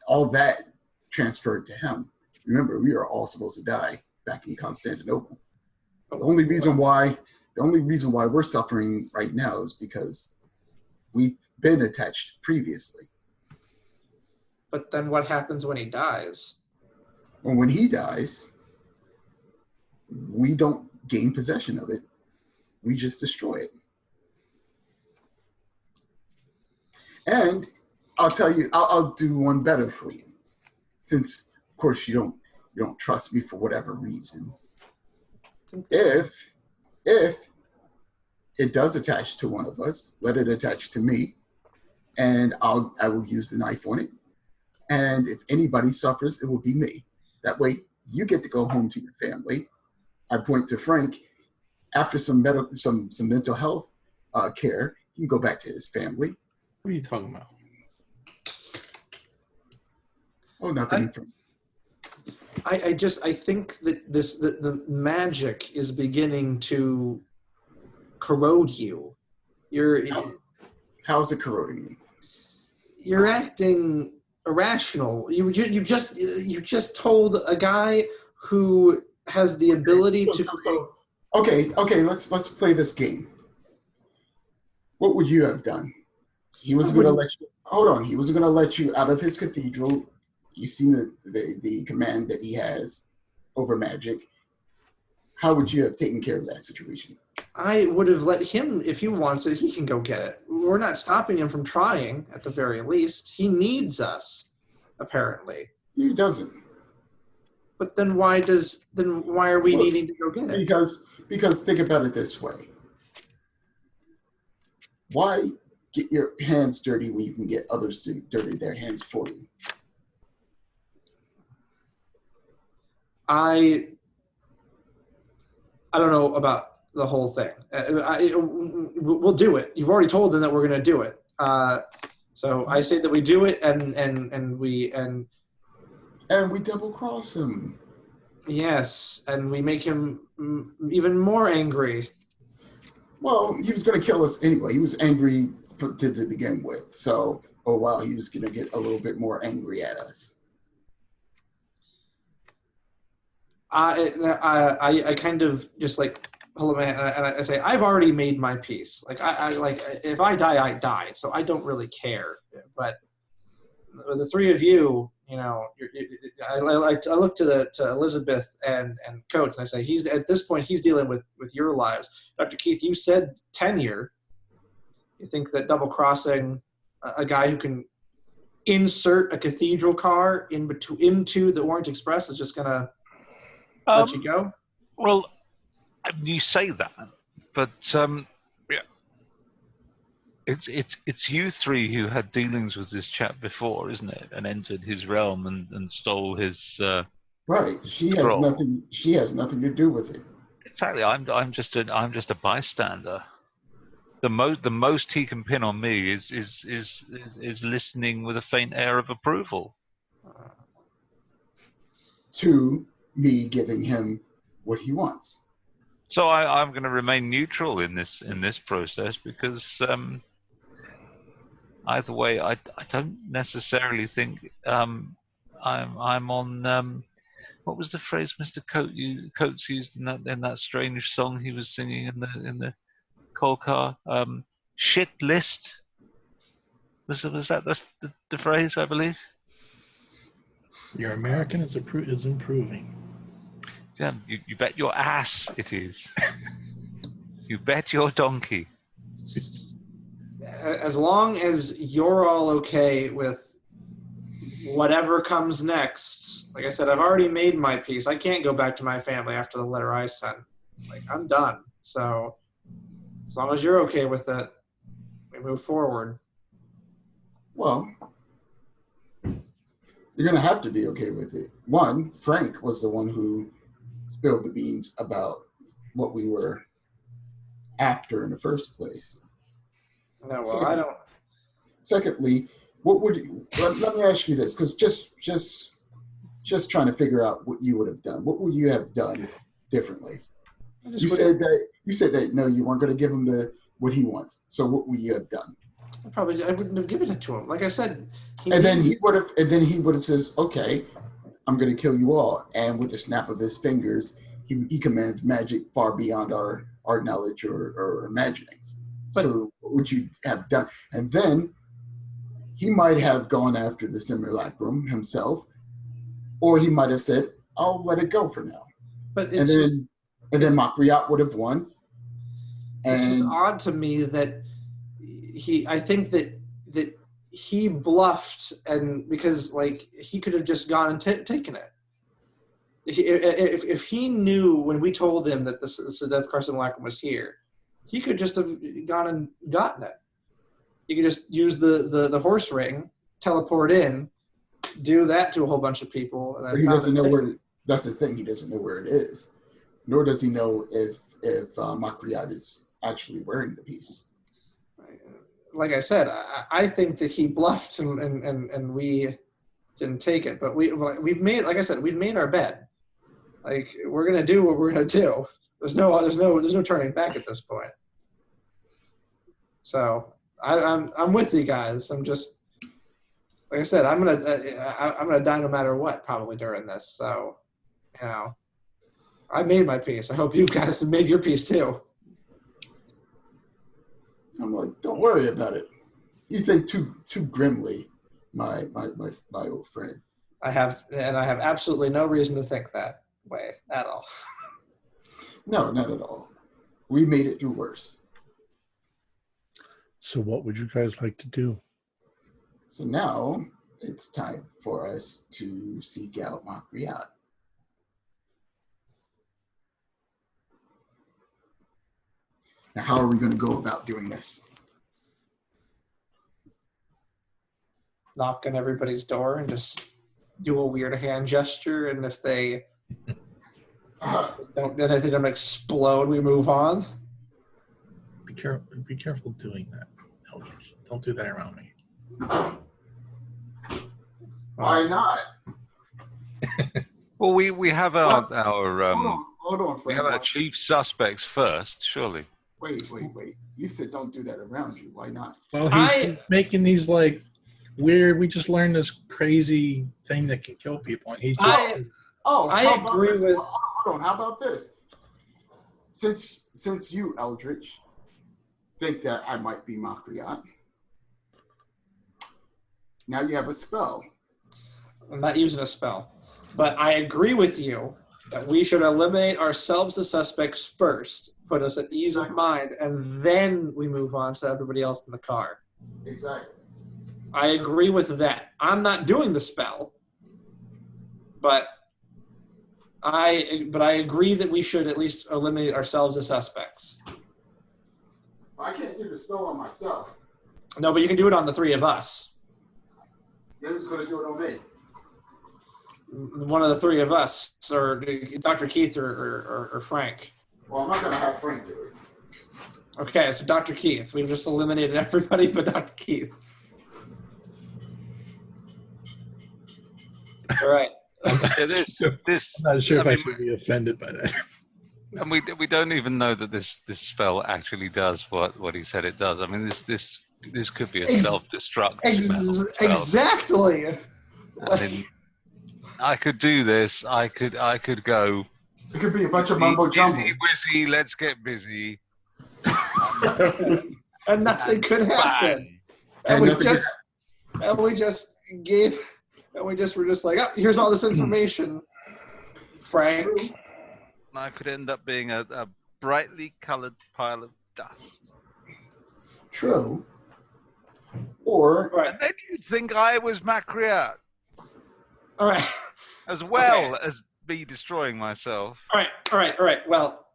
All that transferred to him. Remember, we are all supposed to die back in Constantinople. The only reason why we're suffering right now is because we've been attached previously. But then what happens when he dies? And when he dies, we don't gain possession of it. We just destroy it. And I'll tell you, I'll do one better for you. Since, of course, you don't trust me for whatever reason. If it does attach to one of us, let it attach to me, and I will use the knife on it. And if anybody suffers, it will be me. That way, you get to go home to your family. I point to Frank. After some mental health care, he can go back to his family. What are you talking about? Oh, nothing. I think that the magic is beginning to corrode you. How's it corroding me? You're acting irrational. You just told a guy who has the ability to. Okay. Let's play this game. What would you have done? He wasn't going to let you. Hold on. He wasn't going to let you out of his cathedral. You seen the command that he has over magic. How would you have taken care of that situation? I would have let him, if he wants it, he can go get it. We're not stopping him from trying, at the very least. He needs us, apparently. He doesn't. But then why are we needing to go get it? Because think about it this way. Why get your hands dirty when you can get others to dirty their hands for you? I don't know about the whole thing. We'll do it. You've already told them that we're going to do it. So I say that we do it, and we double cross him. Yes, and we make him even more angry. Well, he was going to kill us anyway. He was angry to begin with. So, he was going to get a little bit more angry at us. I kind of just like hold on, and I say I've already made my peace. Like I if I die, I die. So I don't really care. But the three of you, I look to Elizabeth and Coates, and I say at this point he's dealing with your lives. Dr. Keith, you said tenure. You think that double crossing a guy who can insert a cathedral car into the Orient Express is just gonna let you go? Well, you say that, but yeah, it's you three who had dealings with this chap before, isn't it? And entered his realm and stole his right. She scroll. has nothing. She has nothing to do with it. Exactly. I'm just a bystander. The most he can pin on me is listening with a faint air of approval. To me giving him what he wants. So I'm going to remain neutral in this process because either way, I don't necessarily think I'm on. What was the phrase Mr. Coates used in that strange song he was singing in the coal car? Shit list. Was that the phrase, I believe? Your American is improving. Yeah, you bet your ass it is. You bet your donkey. As long as you're all okay with whatever comes next, like I said, I've already made my peace. I can't go back to my family after the letter I sent. Like, I'm done. So as long as you're okay with it, we move forward. Well, you're going to have to be okay with it. One, Frank was the one who spilled the beans about what we were after in the first place. No, well, I don't. Secondly, what would you, let me ask you this, because just trying to figure out what you would have done. What would you have done differently? You said that no, you weren't going to give him what he wants. So what would you have done? I wouldn't have given it to him. Like I said, then he would have says, okay, I'm going to kill you all. And with a snap of his fingers, he commands magic far beyond our knowledge or imaginings. So what would you have done? And then he might have gone after the simulacrum himself, or he might have said, I'll let it go for now. But and then Makriat would have won. It's just odd to me that I think that he bluffed, and because like he could have just gone and taken it. If he knew when we told him that the Sedef Carsimulacrum was here, he could just have gone and gotten it. You could just use the horse ring, teleport in, do that to a whole bunch of people. And then but he doesn't know where. That's the thing. He doesn't know where it is, nor does he know if Makriat is actually wearing the piece. Like I said, I think that he bluffed, and we didn't take it. But we've made, like I said, we've made our bet. Like, we're gonna do what we're gonna do. There's no turning back at this point. So I'm with you guys. I'm just, like I said, I'm gonna die no matter what probably during this. So, you know, I made my peace. I hope you guys have made your peace too. I'm like, don't worry about it. You think too grimly, my old friend. I have absolutely no reason to think that way at all. No, not at all. We made it through worse. So what would you guys like to do? So now it's time for us to seek out Makriat. Now, how are we going to go about doing this? Knock on everybody's door and just do a weird hand gesture, and if they don't explode, we move on. Be careful doing that, Eldridge. Don't do that around me. Why not? Well, we have our Hold on, we friend. have our chief suspects first, surely. Wait. You said don't do that around you. Why not? Well, he's making these like weird. We just learned this crazy thing that can kill people, and he's just. I agree with. Hold on. How about this? Since you, Eldritch, think that I might be Makriat, now you have a spell. I'm not using a spell, but I agree with you that we should eliminate ourselves, the suspects, first, put us at ease of mind, and then we move on to everybody else in the car. Exactly. I agree with that. I'm not doing the spell, but I agree that we should at least eliminate ourselves as suspects. I can't do the spell on myself. No, but you can do it on the three of us. Then who's going to do it on me? One of the three of us, or Dr. Keith or Frank. Well, I'm not going to have Frank do it. Okay, so Dr. Keith. We've just eliminated everybody but Dr. Keith. All right. Yeah, this. I'm not sure if I mean, should be offended by that. And we don't even know that this spell actually does what he said it does. I mean, this could be a self-destruct spell. Exactly. I mean, I could do this. I could go. It could be a bunch of mumbo jumbo. Busy, let's get busy. And nothing could happen. And we just were just like, oh, here's all this information, Frank. I could end up being a brightly colored pile of dust. True. Or And then you'd think I was Makriat. All right. As well as me destroying myself. All right. Well,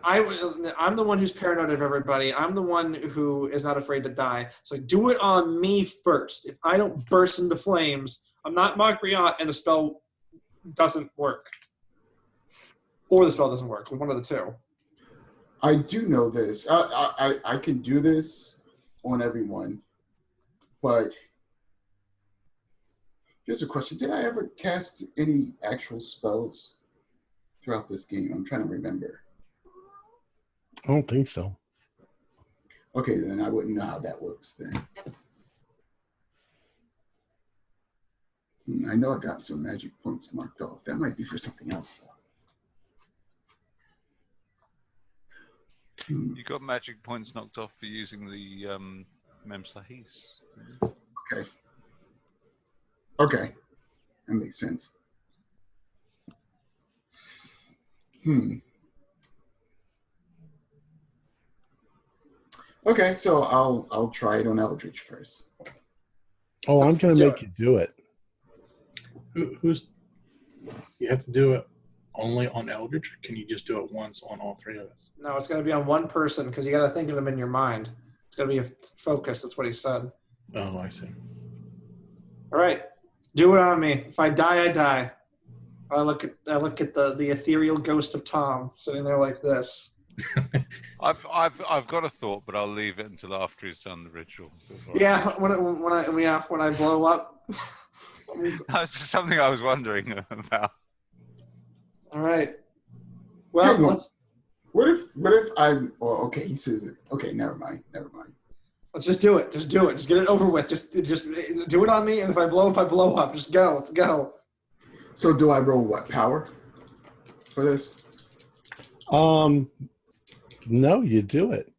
I'm the one who's paranoid of everybody. I'm the one who is not afraid to die. So do it on me first. If I don't burst into flames, I'm not Makriat, and the spell doesn't work. Or the spell doesn't work. One of the two. I do know this. I can do this on everyone. But here's a question. Did I ever cast any actual spells throughout this game? I'm trying to remember. I don't think so. Okay, then I wouldn't know how that works then. I know I got some magic points marked off. That might be for something else, though. You got magic points knocked off for using the Mem Sahis. Okay. That makes sense. Okay, so I'll try it on Eldritch first. Oh, I'm going to make you do it. Who's you have to do it only on Eldritch, or can you just do it once on all three of us? No, it's going to be on one person because you got to think of them in your mind. It's going to be a focus. That's what he said. Oh, I see. All right, do it on me. If I die, I die. I look at the ethereal ghost of Tom sitting there like this. I've got a thought, but I'll leave it until after he's done the ritual. Yeah, when I blow up, That's just something I was wondering about. All right. Well, Hang on. let's What if I'm? Well, okay. He says it. Okay, never mind. just do it. Just do it. Just get it over with. Just do it on me. And if I blow up, I blow up. Just go. Let's go. So do I roll what power for this? No, you do it.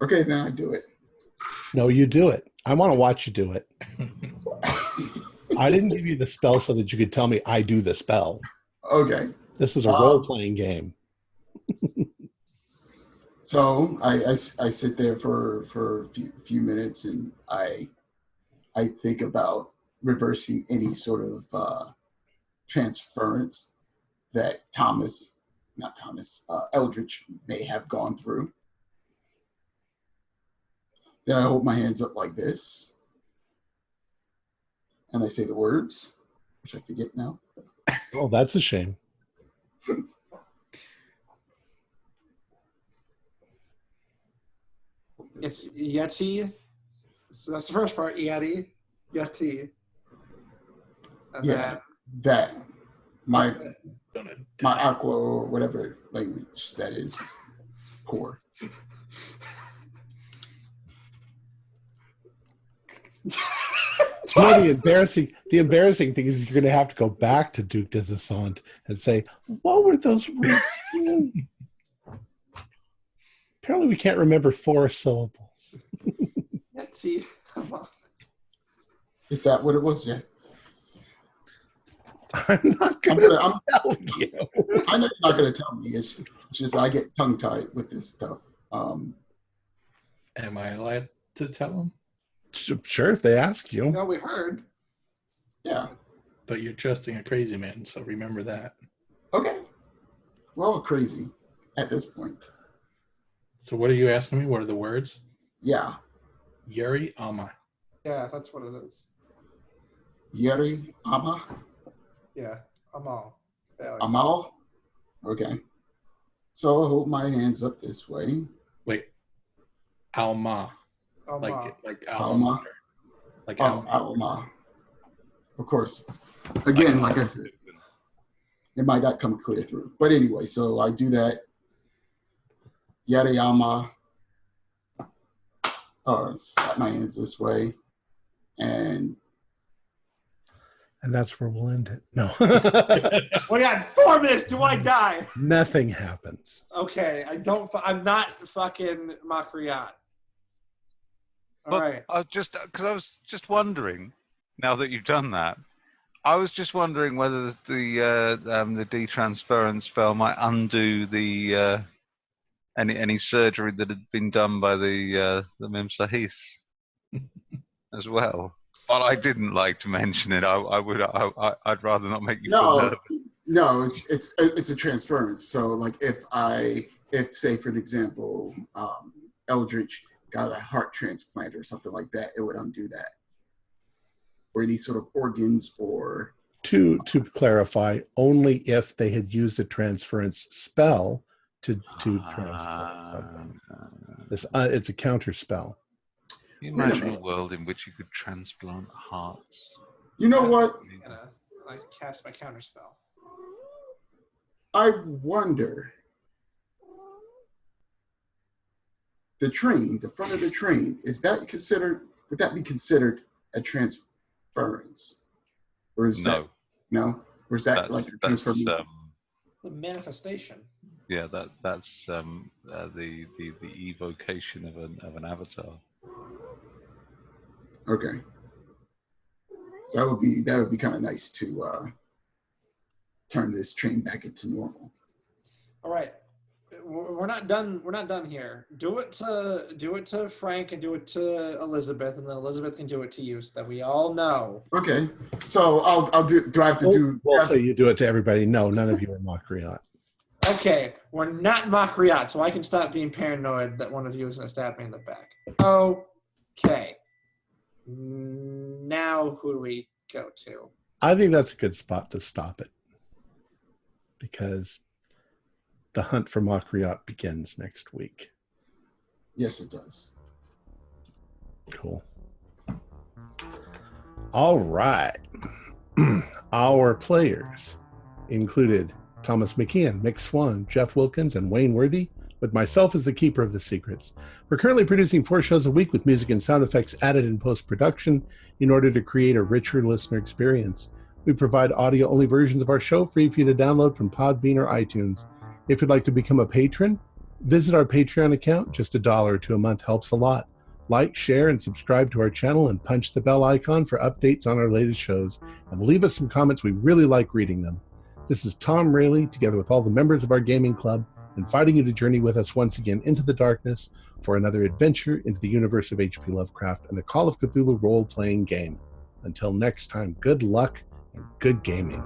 Okay, then I do it. No, you do it. I want to watch you do it. I didn't give you the spell so that you could tell me I do the spell. Okay. This is a role-playing game. So I sit there for a few minutes and I think about reversing any sort of transference that Eldritch may have gone through. Then I hold my hands up like this and I say the words, which I forget now. Oh, that's a shame. It's Yeti. So that's the first part. Yeti. And Yeah, that my Gonna aqua or whatever language that is poor. You know, the embarrassing thing is you're going to have to go back to Duke des Esseintes and say, what were those words? Apparently we can't remember 4 syllables. Yeti. Come on. Is that what it was? Yeah. I'm not going to tell you. I know you're not going to tell me. It's just I get tongue-tied with this stuff. Am I allowed to tell him? Sure, if they ask you. No, we heard. Yeah. But you're trusting a crazy man, so remember that. Okay. We're all crazy at this point. So what are you asking me? What are the words? Yeah. Yuri Ama. Yeah, that's what it is. Yeri Ama? Yeah, Amal. Yeah, like- Amal? Okay. So I'll hold my hands up this way. Wait. Alma. Amal. Like Alma. alma. Like Oh, alma. Alma. Of course. Again, like I said, it might not come clear through. But anyway, so I do that. Yeri Ama. Or slap my hands this way. And that's where we'll end it. No. We got 4 minutes. Do I die? Nothing happens. Okay, I'm not fucking Makriat. All Well, right. because I was just wondering, now that you've done that, I was just wondering whether the detransference spell might undo the any surgery that had been done by the Mem Sahis as well. While I didn't like to mention it, I'd rather not make you feel nervous. No, it's a transference. So like if say for an example, Eldritch got a heart transplant or something like that, it would undo that. Or any sort of organs or To clarify, only if they had used a transference spell to transfer something. It's a counter spell. Can you imagine a world in which you could transplant hearts? You know what? I cast my counter spell. I wonder. The train, the front of the train, would that be considered a transference? Or is No. No? Or is that like a transference? The manifestation. Yeah, that's the evocation of an avatar. Okay. So that would be kind of nice to turn this train back into normal. All right. We're not done. We're not done here. Do it to Frank and do it to Elizabeth, and then Elizabeth can do it to you, so that we all know. Okay. So I'll do. Do I have to do? We'll say you do it to everybody. No, none of you are Makriat. Okay, we're not Makriat, so I can stop being paranoid that one of you is going to stab me in the back. Okay. Now who do we go to? I think that's a good spot to stop it, because the hunt for Makriat begins next week. Yes, it does. Cool. All right. Our players included Thomas McKeon, Mick Swan, Jeff Wilkins, and Wayne Worthy, with myself as the keeper of the secrets. We're currently producing 4 shows a week with music and sound effects added in post-production in order to create a richer listener experience. We provide audio-only versions of our show free for you to download from Podbean or iTunes. If you'd like to become a patron, visit our Patreon account. Just $1 or $2 a month helps a lot. Like, share, and subscribe to our channel, and punch the bell icon for updates on our latest shows. And leave us some comments. We really like reading them. This is Tom Rayleigh, together with all the members of our gaming club, inviting you to journey with us once again into the darkness for another adventure into the universe of H.P. Lovecraft and the Call of Cthulhu role-playing game. Until next time, good luck and good gaming.